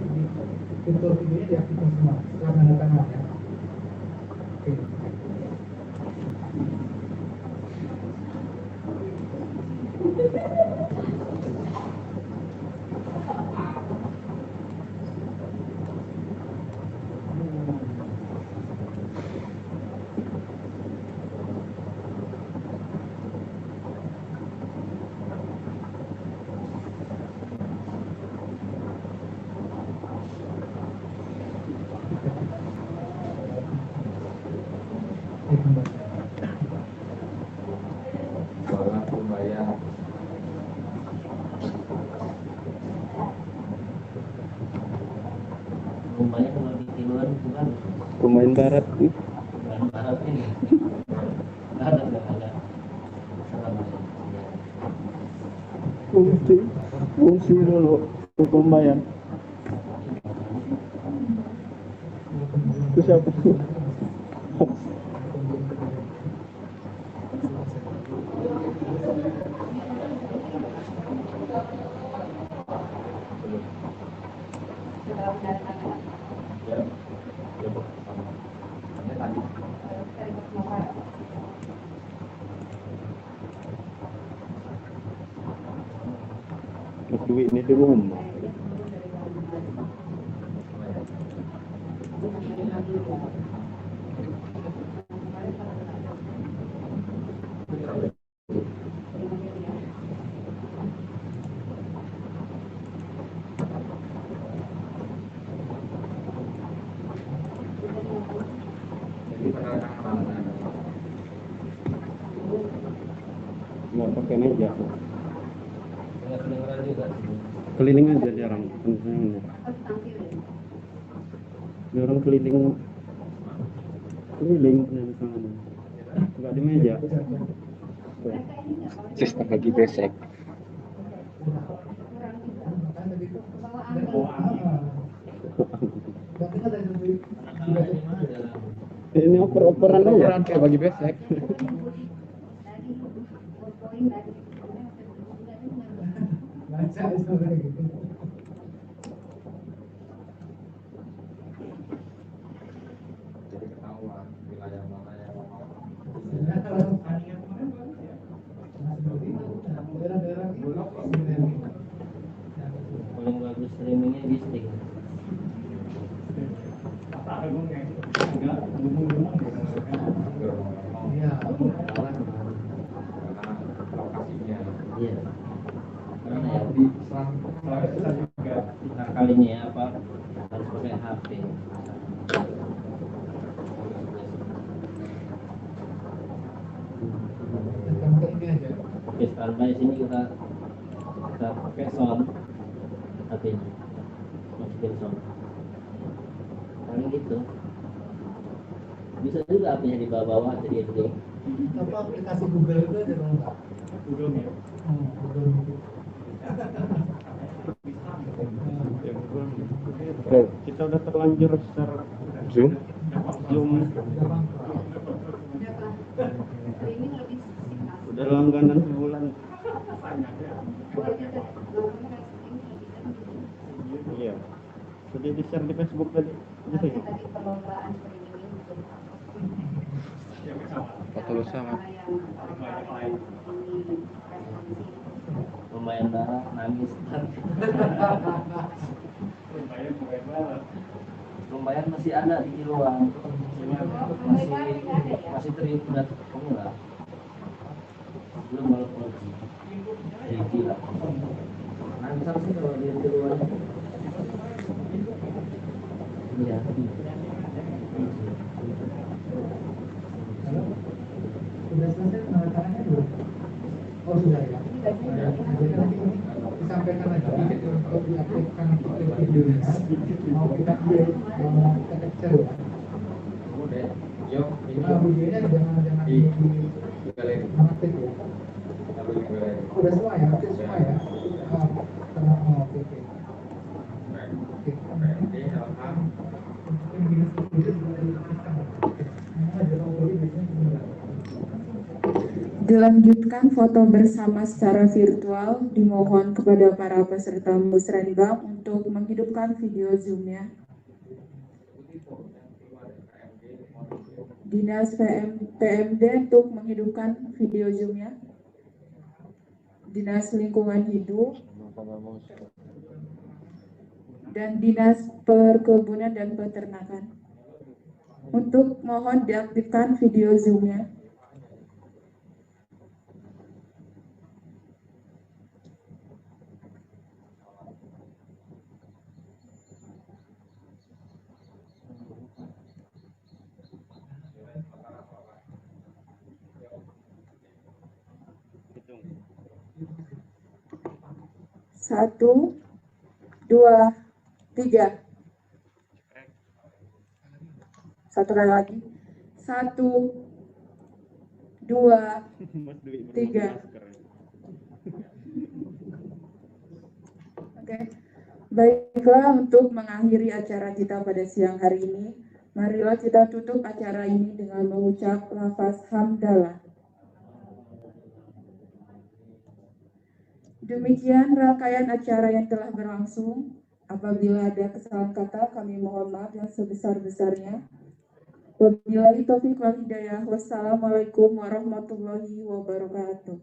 fitur videonya diaktifkan semua setelah tanda tangan ya. Oke. Pemain barat nih. Fungsi dulu pemain. Itu siapa? Duit ini di rumah. Nggak pakai meja. Keliling aja dia orang. Dia orang keliling misalnya. Nggak di meja. Sistem bagi besek. Ini oper-operan aja Kayak bagi besek. Jadi ketahuan wilayah mana yang mau. Paling bagus streamingnya di Stick. Iya. Karena ya nah, kali ini ya apa harus pakai HP. Oke, standby sini kita pakai sound HP-nya, masukin sound. Paling gitu. Bisa juga HP-nya di bawah-bawah jadi gede. Apa aplikasi Google itu ada nggak? Google Meet. Google Meet. Kita udah terlanjur secara Zoom. Udah langganan sebulan. Iya. Sudah di-share di Facebook tadi. Gitu ya. Foto bersama. Lumayan darah nangis. Lumayan masih ada di Kiluang. Masih teriup lah. Belum baru produksi. Jadi gila. Nangis sih kalau di Kiluang. Iya. Sudah selesai penandatangannya belum? Oh sudah ya. Jadi nanti ini disampaikan lagi untuk diaktifkan videonya. Mau kita kita capture ya. Udah. Yuk. Nah videonya jangan aktif ya. Udah semua ya, aktif semua ya. Oke. Dilanjutkan foto bersama secara virtual. Dimohon kepada para peserta musrenbang untuk menghidupkan video Zoom-nya. Dinas PMD untuk menghidupkan video Zoom-nya. Dinas Lingkungan Hidup dan Dinas Perkebunan dan Peternakan. Untuk mohon diaktifkan video Zoom-nya. Satu, dua, tiga. Satu kali lagi. 1, 2, 3. Oke. Baiklah, untuk mengakhiri acara kita pada siang hari ini, marilah kita tutup acara ini dengan mengucap lafaz hamdalah. Demikian rangkaian acara yang telah berlangsung. Apabila ada kesalahan kata, kami mohon maaf yang sebesar-besarnya. Wabillahi taufiq wal hidayah. Wassalamualaikum warahmatullahi wabarakatuh.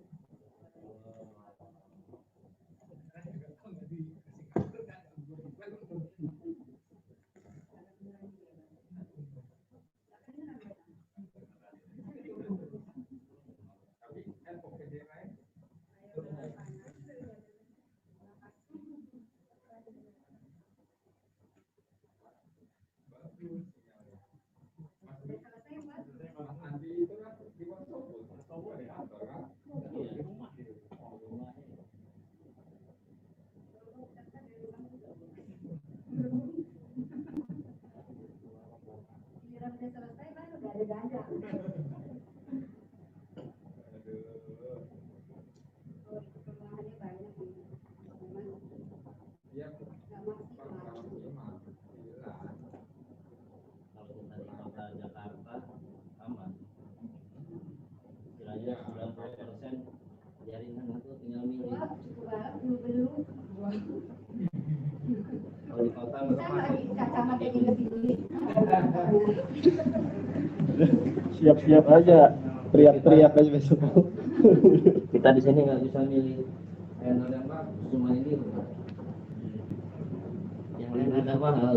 Siap-siap aja, teriak-teriak aja besok. Kita di sini nggak bisa milih yang ada mah cuma ini rumah. Yang lain ada mahal.